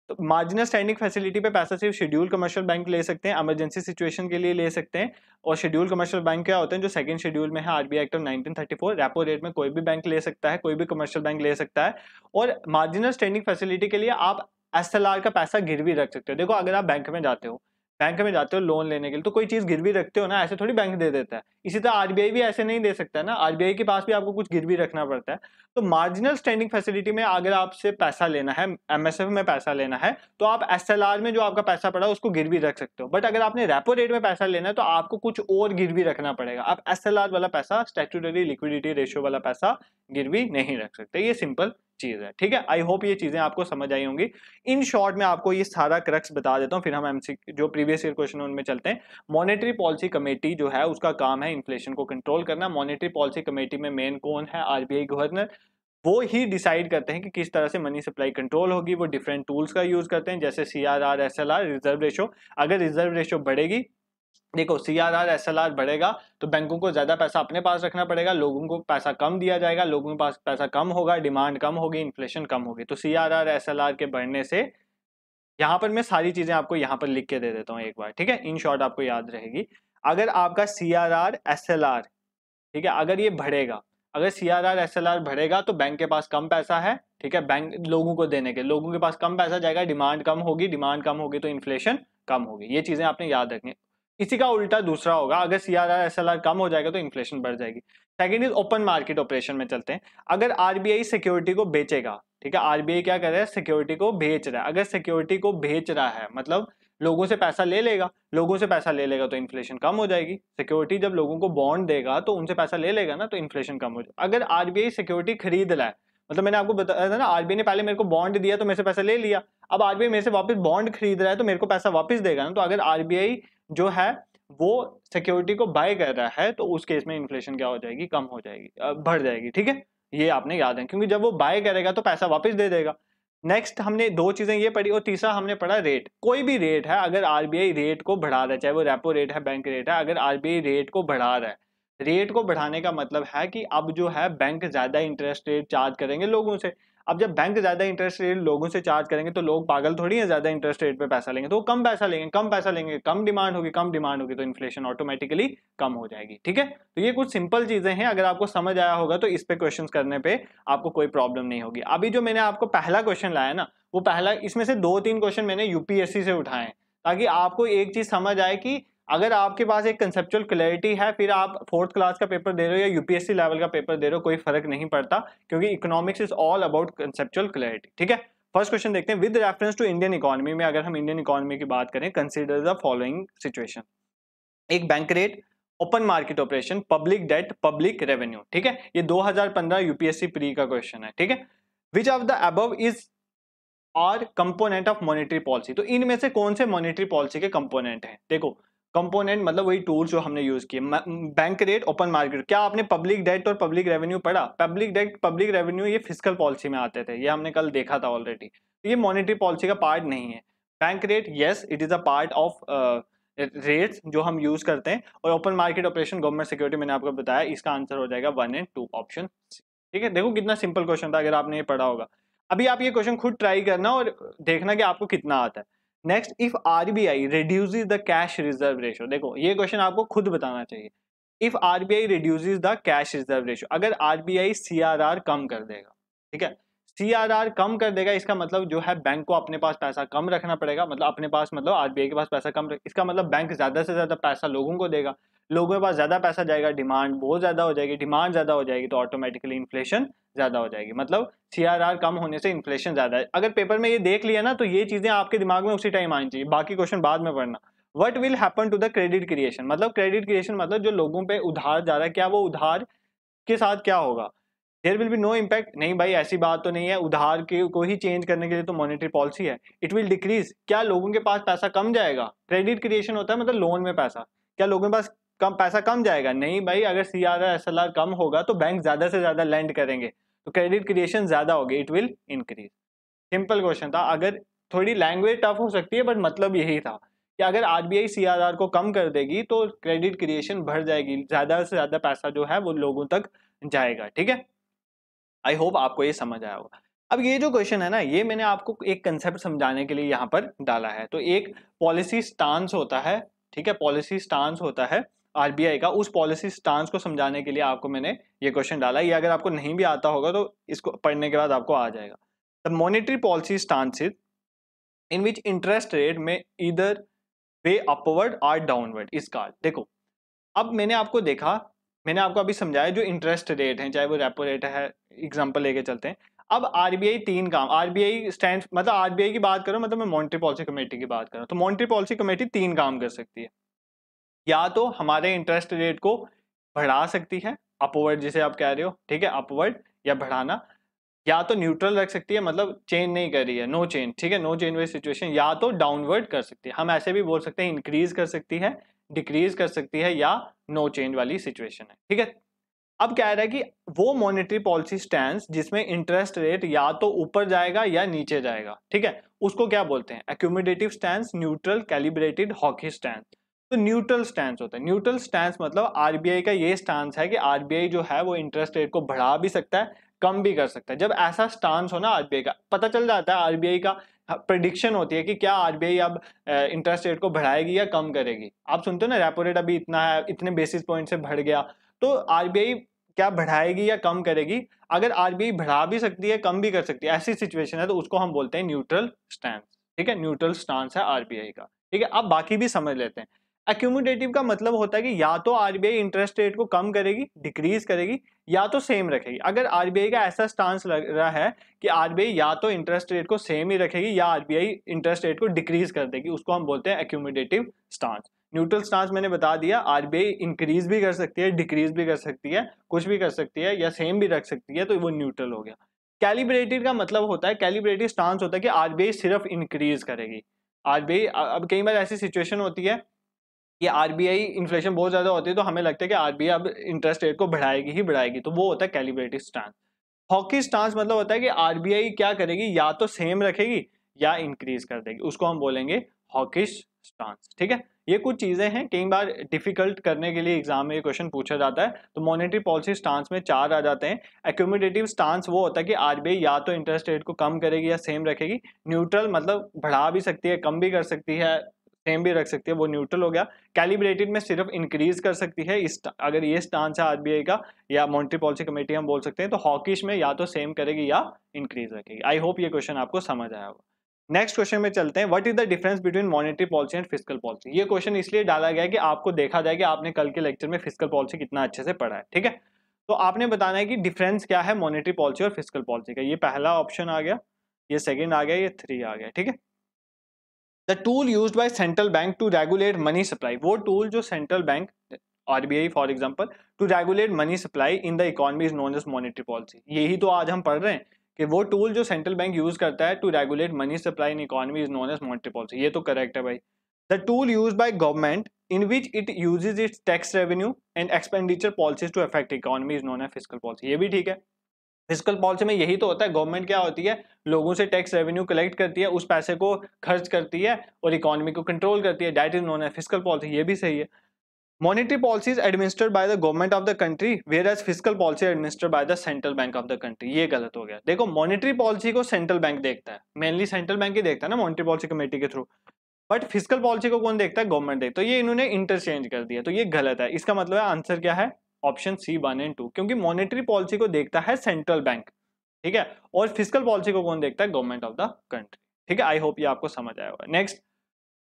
तो मार्जिनल स्टैंडिंग फैसिलिटी पे पैसा सिर्फ शेड्यूल कमर्शियल बैंक ले सकते हैं, इमरजेंसी सिचुएशन के लिए ले सकते हैं। और शेड्यूल कमर्शियल बैंक क्या होते हैं? जो सेकंड शेड्यूल में है RBI act of 1934। Repo rate में कोई भी बैंक ले सकता है, कोई भी कमर्शियल बैंक ले सकता है। और मार्जिनल स्टैंडिंग फैसिलिटी के लिए आप एसएलआर का पैसा गिरवी रख सकते हो। देखो, अगर आप बैंक में जाते हो लोन लेने के लिए, तो कोई चीज गिरवी रखते हो ना, ऐसे थोड़ी बैंक दे देता है। इसी तरह आरबीआई भी ऐसे नहीं दे सकता है ना, आरबीआई के पास भी आपको कुछ गिरवी रखना पड़ता है। तो मार्जिनल स्टैंडिंग फैसिलिटी में अगर आपसे पैसा लेना है, एमएसएफ में पैसा लेना है, तो आप एसएलआर में जो आपका पैसा पड़ा है उसको गिरवी रख सकते हो। बट अगर आपने रेपो रेट में पैसा लेना है तो आपको कुछ और गिरवी रखना पड़ेगा। आप एसएलआर वाला पैसा, स्टैट्यूटरी लिक्विडिटी रेशियो वाला पैसा गिरवी नहीं रख सकते। ये सिंपल चीज है, ठीक है। आई होप ये चीजें आपको समझ आई होंगी। इन शॉर्ट में आपको ये सारा क्रक्स बता देता हूँ, फिर हम एमसीक्यू जो प्रीवियस ईयर क्वेश्चन उनमें चलते हैं। मॉनेटरी पॉलिसी कमेटी जो है उसका काम है इन्फ्लेशन को कंट्रोल करना। मॉनेटरी पॉलिसी कमेटी में मेन कौन है? RBI governor. वो ही डिसाइड करते हैं कि किस तरह से मनी सप्लाई कंट्रोल होगी। वो डिफरेंट टूल्स का यूज करते हैं, जैसे सीआरआर, एसएलआर, रिजर्व रेशो। अगर रिजर्व रेशो बढ़ेगी, देखो सीआरआर एसएलआर बढ़ेगा तो बैंकों को ज्यादा पैसा अपने पास रखना पड़ेगा, लोगों को पैसा कम दिया जाएगा, लोगों के पास पैसा कम होगा, डिमांड कम होगी, इन्फ्लेशन कम होगी। तो सीआरआर एसएलआर के बढ़ने से, यहाँ पर मैं सारी चीजें आपको यहाँ पर लिख के दे देता हूँ एक बार, ठीक है, इन शॉर्ट आपको याद रहेगी। अगर आपका सीआरआर एसएलआर, ठीक है, अगर ये बढ़ेगा, अगर सीआरआर एसएलआर बढ़ेगा तो बैंक के पास कम पैसा है, ठीक है, बैंक लोगों को देने के, लोगों के पास कम पैसा जाएगा, डिमांड कम होगी, डिमांड कम होगी तो इन्फ्लेशन कम होगी। ये चीजें आपने याद रखनी। इसी का उल्टा दूसरा होगा, अगर सीआरआर एसएलआर कम हो जाएगा तो इन्फ्लेशन बढ़ जाएगी। Second is open market operation में चलते हैं। अगर आरबीआई सिक्योरिटी को बेचेगा, ठीक है, आरबीआई क्या कर रहा है? सिक्योरिटी को बेच रहा है। अगर सिक्योरिटी को बेच रहा है मतलब लोगों से पैसा ले लेगा, लोगों से पैसा ले लेगा तो इन्फ्लेशन कम हो जाएगी। सिक्योरिटी जब लोगों को बॉन्ड देगा तो उनसे पैसा ले लेगा ना, तो इन्फ्लेशन कम हो जाएगा। अगर आरबीआई सिक्योरिटी खरीद रहा है, मतलब मैंने आपको बताया था ना, आरबीआई ने पहले मेरे को बॉन्ड दिया तो मेरे से पैसा ले लिया, अब आरबीआई मेरे से वापस बॉन्ड खरीद रहा है तो मेरे को पैसा वापस देगा ना। तो अगर आरबीआई जो है वो सिक्योरिटी को बाय कर रहा है तो उस केस में इन्फ्लेशन क्या हो जाएगी? कम हो जाएगी, बढ़ जाएगी, ठीक है। ये आपने याद है, क्योंकि जब वो बाय करेगा तो पैसा वापस दे देगा। नेक्स्ट हमने दो चीजें ये पढ़ी, और तीसरा हमने पढ़ा रेट। कोई भी रेट है, अगर आरबीआई रेट को बढ़ा रहा है, चाहे वो रेपो रेट है, बैंक रेट है, अगर आरबीआई रेट को बढ़ा रहा है, रेट को बढ़ाने का मतलब है कि अब जो है बैंक ज्यादा इंटरेस्ट रेट चार्ज करेंगे लोगों से। अब जब बैंक ज्यादा इंटरेस्ट रेट लोगों से चार्ज करेंगे तो लोग पागल थोड़ी है, ज्यादा इंटरेस्ट रेट पे पैसा लेंगे, तो वो कम पैसा लेंगे, कम पैसा लेंगे, कम डिमांड होगी, कम डिमांड होगी तो इन्फ्लेशन ऑटोमेटिकली कम हो जाएगी, ठीक है। तो ये कुछ सिंपल चीजें हैं, अगर आपको समझ आया होगा तो इस पे क्वेश्चन करने पे आपको कोई प्रॉब्लम नहीं होगी। अभी जो मैंने आपको पहला क्वेश्चन लाया ना, वो पहला, इसमें से 2-3 क्वेश्चन मैंने यूपीएससी से उठाए हैं, ताकि आपको एक चीज समझ आए कि अगर आपके पास एक कंसेप्चुअल क्लैरिटी है, फिर आप 4th क्लास का पेपर दे रहे हो या यूपीएससी लेवल का पेपर दे रहे हो, कोई फर्क नहीं पड़ता, क्योंकि economics is all about conceptual clarity, ठीक है। फर्स्ट क्वेश्चन देखते हैं, with reference to Indian economy में, अगर हम इंडियन इकोनॉमी की बात करें, कंसीडर द फॉलोइंग सिचुएशन। एक bank rate, open market operation, public debt, public revenue, ठीक है। ये 2015 यूपीएससी प्री का क्वेश्चन है, ठीक है। Which of the above is R component of monetary policy. तो इनमें से कौन से मॉनेटरी पॉलिसी के कंपोनेंट हैं? देखो, कंपोनेंट मतलब वही टूल्स जो हमने यूज किए। Bank rate, open market. क्या आपने पब्लिक डेट और पब्लिक रेवेन्यू पढ़ा? पब्लिक डेट, पब्लिक रेवेन्यू ये फिस्कल पॉलिसी में आते थे, ये हमने कल देखा था ऑलरेडी। ये मॉनेटरी पॉलिसी का पार्ट नहीं है। Bank rate, yes it is a part of rates जो हम यूज करते हैं। और open market operation, government security, मैंने आपको बताया, इसका आंसर हो जाएगा 1 और 2 ऑप्शन, ठीक है। देखो कितना सिंपल क्वेश्चन था, अगर आपने ये पढ़ा होगा। अभी आप ये क्वेश्चन खुद ट्राई करना और देखना कि आपको कितना आता है। Next, if RBI reduces the cash reserve ratio. देखो ये क्वेश्चन आपको खुद बताना चाहिए। If RBI reduces the cash reserve ratio, अगर आरबीआई सीआरआर कम कर देगा, ठीक है, सीआरआर कम कर देगा, इसका मतलब जो है बैंक को अपने पास पैसा कम रखना पड़ेगा, मतलब अपने पास मतलब आरबीआई के पास पैसा कम इसका मतलब बैंक ज्यादा से ज्यादा पैसा लोगों को देगा, लोगों के पास ज्यादा पैसा जाएगा, डिमांड बहुत ज्यादा हो जाएगी, डिमांड ज्यादा हो जाएगी तो ऑटोमेटिकली इन्फ्लेशन ज्यादा हो जाएगी, मतलब सीआरआर कम होने से इन्फ्लेशन ज्यादा है। अगर पेपर में ये देख लिया ना तो ये चीजें आपके दिमाग में उसी टाइम आनी चाहिए, बाकी क्वेश्चन बाद में पढ़ना। What will happen to the credit creation, मतलब क्रेडिट क्रिएशन मतलब जो लोगों पे उधार जा रहा है, क्या वो उधार के साथ क्या होगा, there will be no impact, नहीं भाई ऐसी बात तो नहीं है, उधार के को ही चेंज करने के लिए तो मॉनेटरी पॉलिसी है। इट विल डिक्रीज, क्या लोगों के पास पैसा कम जाएगा, क्रेडिट क्रिएशन होता है मतलब लोन में पैसा, क्या लोगों के पास कम पैसा कम जाएगा, नहीं भाई, अगर सीआरआर एसएलआर कम होगा तो बैंक ज्यादा से ज्यादा लैंड करेंगे तो क्रेडिट क्रिएशन ज्यादा होगी, it will increase. Simple question था, अगर थोड़ी लैंग्वेज टफ हो सकती है बट मतलब यही था कि अगर आरबीआई सीआरआर को कम कर देगी तो क्रेडिट क्रिएशन बढ़ जाएगी, ज्यादा से ज्यादा पैसा जो है वो लोगों तक जाएगा। ठीक है, आई होप आपको ये समझ आया होगा। अब ये जो क्वेश्चन है ना, ये मैंने आपको एक कंसेप्ट समझाने के लिए यहाँ पर डाला है। तो एक पॉलिसी स्टांस होता है, ठीक है, पॉलिसी स्टांस होता है आरबीआई का, उस पॉलिसी स्टांस को समझाने के लिए आपको मैंने ये क्वेश्चन डाला है। ये अगर आपको नहीं भी आता होगा तो इसको पढ़ने के बाद आपको आ जाएगा। The monetary policy stance is in which interest rate में इधर वे अपवर्ड और डाउनवर्ड इज कॉल्ड। देखो, अब मैंने आपको अभी समझाया जो इंटरेस्ट रेट है, चाहे वो रेपो रेट है, एग्जांपल लेके चलते हैं। अब आरबीआई तीन काम, आरबीआई स्टैंड मतलब आरबीआई की बात करो, मतलब मैं मॉनेटरी पॉलिसी कमेटी की बात करूं तो मॉनेटरी पॉलिसी कमेटी तीन काम कर सकती है। या तो हमारे इंटरेस्ट रेट को बढ़ा सकती है, अपवर्ड जिसे आप कह रहे हो, ठीक है, अपवर्ड या बढ़ाना, या तो न्यूट्रल रख सकती है, मतलब चेंज नहीं कर रही है, नो चेंज, ठीक है, नो चेंज वाली सिचुएशन, या तो डाउनवर्ड कर सकती है, हम ऐसे भी बोल सकते हैं इंक्रीज कर सकती है, डिक्रीज कर सकती है, या नो चेंज वाली सिचुएशन है। ठीक है, अब क्या है कि वो मॉनेटरी पॉलिसी स्टैंस जिसमें इंटरेस्ट रेट या तो ऊपर जाएगा या नीचे जाएगा, ठीक है, उसको क्या बोलते हैं, accumulative stance, neutral, calibrated, hockey stance. तो न्यूट्रल स्टैंस होता है, न्यूट्रल स्टैंस मतलब आरबीआई का ये स्टांस है कि आरबीआई जो है वो इंटरेस्ट रेट को बढ़ा भी सकता है, कम भी कर सकता है। जब ऐसा स्टांस हो ना आरबीआई का, पता चल जाता है, आरबीआई का प्रिडिक्शन होती है कि क्या आरबीआई अब इंटरेस्ट रेट को बढ़ाएगी या कम करेगी। आप सुनते हो ना, रेपो रेट अभी इतना है, इतने बेसिस पॉइंट से बढ़ गया, तो आरबीआई क्या बढ़ाएगी या कम करेगी। अगर आरबीआई बढ़ा भी सकती है, कम भी कर सकती है, ऐसी सिचुएशन है तो उसको हम बोलते हैं न्यूट्रल स्टैंस। ठीक है, न्यूट्रल स्टांस है आरबीआई का। ठीक है, अब बाकी भी समझ लेते हैं। एक्यूमुलेटिव का मतलब होता है कि या तो आरबीआई इंटरेस्ट रेट को कम करेगी, डिक्रीज करेगी, या तो सेम रखेगी। अगर आरबीआई का ऐसा स्टांस लग रहा है कि आरबीआई या तो इंटरेस्ट रेट को सेम ही रखेगी या आरबीआई इंटरेस्ट रेट को डिक्रीज कर देगी, उसको हम बोलते हैं एक्यूमुलेटिव स्टांस। न्यूट्रल स्टांस मैंने बता दिया, आरबीआई इंक्रीज भी कर सकती है, डिक्रीज भी कर सकती है, कुछ भी कर सकती है, या सेम भी रख सकती है, तो वो न्यूट्रल हो गया। कैलिब्रेटेड का मतलब होता है, कैलिब्रेटेड स्टांस होता है कि आरबीआई सिर्फ इंक्रीज करेगी। आरबीआई, अब कई बार ऐसी सिचुएशन होती है कि आरबीआई इन्फ्लेशन बहुत ज्यादा होती है तो हमें लगता है कि आरबीआई अब इंटरेस्ट रेट को बढ़ाएगी ही बढ़ाएगी, तो वो होता है कैलिब्रेटेड स्टांस। हॉकी स्टांस मतलब होता है कि आरबीआई क्या करेगी, या तो सेम रखेगी या इंक्रीज कर देगी, उसको हम बोलेंगे हॉकिश स्टांस। ठीक है, ये कुछ चीजें हैं, कई बार डिफिकल्ट करने के लिए एग्जाम में ये क्वेश्चन पूछा जाता है। तो मॉनेटरी पॉलिसी स्टांस में चार आ जाते हैं। एक्यूमुलेटिव स्टांस वो होता है कि आरबीआई या तो इंटरेस्ट रेट को कम करेगी या सेम रखेगी। न्यूट्रल मतलब बढ़ा भी सकती है, कम भी कर सकती है, सेम भी रख सकती है, वो न्यूट्रल हो गया। कैलिब्रेटेड में सिर्फ इंक्रीज कर सकती है, इस अगर ये स्टांस है आरबीआई का या मॉनेटरी पॉलिसी कमेटी हम बोल सकते हैं। तो हॉकिश में या तो सेम करेगी या इंक्रीज रखेगी। आई होप ये क्वेश्चन आपको समझ आया होगा। नेक्स्ट क्वेश्चन में चलते हैं, what is the difference between monetary policy and fiscal policy. ये क्वेश्चन इसलिए डाला गया है कि आपको देखा जाए कि आपने कल के लेक्चर में फिस्कल पॉलिसी कितना अच्छे से पढ़ा है। ठीक है, तो आपने बताना है कि डिफरेंस क्या है मॉनेटरी पॉलिसी और फिस्कल पॉलिसी का। ये पहला ऑप्शन आ गया, ये सेकंड आ गया, ये 3 आ गया। ठीक है, the tool used by central bank to regulate money supply, वो टूल जो central bank RBI for example to regulate money supply in the economy is known as monetary policy. यही तो आज हम पढ़ रहे हैं कि वो टूल जो सेंट्रल बैंक यूज करता है to regulate money supply in economy is known as monetary policy. ये तो करेक्ट है भाई। The tool used by government in which it uses its tax revenue and expenditure policies to affect economy is known as fiscal policy। ये भी ठीक है। Fiscal policy में यही तो होता है, गवर्नमेंट क्या होती है, लोगों से टैक्स रेवेन्यू कलेक्ट करती है, उस पैसे को खर्च करती है और इकोनॉमी को कंट्रोल करती है, that is known as fiscal policy. ये भी सही है। Monetary policy is administered by the government of the country whereas fiscal policy administered by the central bank of the country. ये गलत हो गया। देखो, मॉनेटरी पॉलिसी को सेंट्रल बैंक देखता है, मेनली सेंट्रल बैंक ही देखता है ना मॉनेटरी पॉलिसी कमेटी के थ्रू, बट फिस्कल पॉलिसी को कौन देखता है, गवर्नमेंट देखता है। तो ये इन्होंने इंटरचेंज कर दिया, तो ये गलत है। इसका मतलब है आंसर क्या है, ऑप्शन सी 1 और 2, क्योंकि मॉनेटरी पॉलिसी को देखता है सेंट्रल बैंक, ठीक है, और फिस्कल पॉलिसी को कौन देखता है? Government of the country. ठीक है, आई होप ये आपको समझ आया होगा। Next,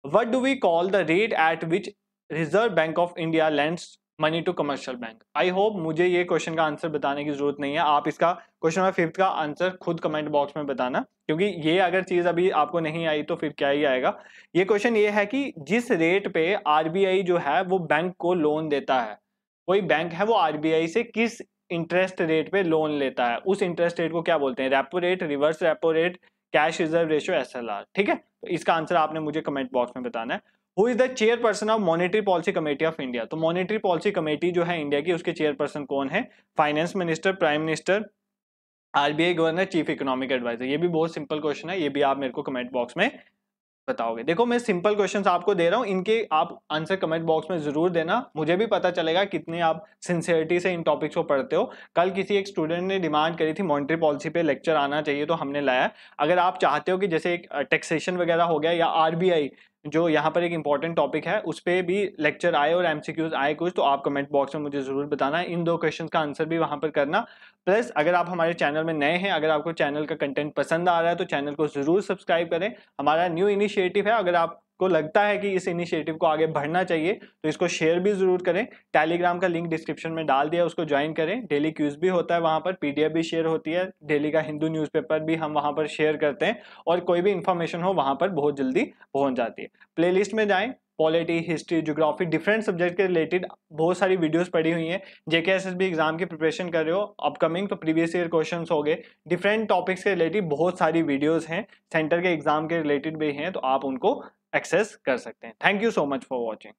what do we call the rate at which Reserve Bank of India lends money to commercial bank? I hope मुझे ये क्वेश्चन का आंसर बताने की जरूरत नहीं है, आप इसका क्वेश्चन नंबर 5 का आंसर खुद कमेंट बॉक्स में बताना, क्योंकि ये अगर चीज अभी आपको नहीं आई तो फिर क्या ही आएगा। ये क्वेश्चन ये है कि जिस रेट पे आरबीआई जो है वो बैंक को लोन देता है, कोई बैंक है वो आरबीआई से किस इंटरेस्ट रेट पे लोन लेता है, उस इंटरेस्ट रेट को क्या बोलते हैं? Repo rate, reverse repo rate, cash reserve ratio, SLR. ठीक है, तो इसका आंसर आपने मुझे कमेंट बॉक्स में बताना है। Who is the chairperson of monetary policy committee of India? तो मॉनेटरी पॉलिसी कमेटी जो है इंडिया की, उसके चेयरपर्सन कौन है? Finance minister, prime minister, RBI governor, chief economic adviser. ये भी बहुत सिंपल क्वेश्चन है, ये भी आप मेरे को कमेंट बॉक्स में बताओगे। देखो मैं सिंपल क्वेश्चंस आपको दे रहा हूं, इनके आप आंसर कमेंट बॉक्स में जरूर देना, मुझे भी पता चलेगा कितने आप सिंसियरिटी से इन टॉपिक्स को पढ़ते हो। कल किसी एक स्टूडेंट ने डिमांड करी थी मॉनेटरी पॉलिसी पे लेक्चर आना चाहिए, तो हमने लाया। अगर आप चाहते हो कि जैसे एक टैक्सेशन वगैरह हो गया या आरबीआई जो यहाँ पर एक इंपॉर्टेंट टॉपिक है उस पर भी लेक्चर आए और एमसीक्यूज आए कुछ, तो आप कमेंट बॉक्स में मुझे जरूर बताना। इन 2 क्वेश्चन का आंसर भी वहां पर करना। प्लस अगर आप हमारे चैनल में नए हैं, अगर आपको चैनल का कंटेंट पसंद आ रहा है तो चैनल को जरूर सब्सक्राइब करें। हमारा न्यू इनिशिएटिव है, अगर आपको लगता है कि इस इनिशिएटिव को आगे बढ़ना चाहिए तो इसको शेयर भी जरूर करें। टेलीग्राम का लिंक डिस्क्रिप्शन में डाल दिया, उसको ज्वाइन करें। डेली क्यूज भी होता है वहां पर, पीडीएफ भी शेयर होती है, डेली का हिंदू न्यूज़पेपर भी हम वहां पर शेयर करते हैं, और कोई भी इंफॉर्मेशन हो वहां पर बहुत जल्दी पहुंच जाती है। प्लेलिस्ट में जाएं, polity, history, geography, different subject के रिलेटेड बहुत सारी वीडियोस पड़ी हुई हैं। जेके एसएसबी एग्जाम की प्रिपरेशन कर रहे हो अपकमिंग, तो प्रीवियस ईयर क्वेश्चंस हो गए, डिफरेंट टॉपिक्स के रिलेटेड बहुत सारी वीडियोस हैं, सेंटर के एग्जाम के रिलेटेड भी हैं, तो आप उनको एक्सेस कर सकते हैं। Thank you so much for watching.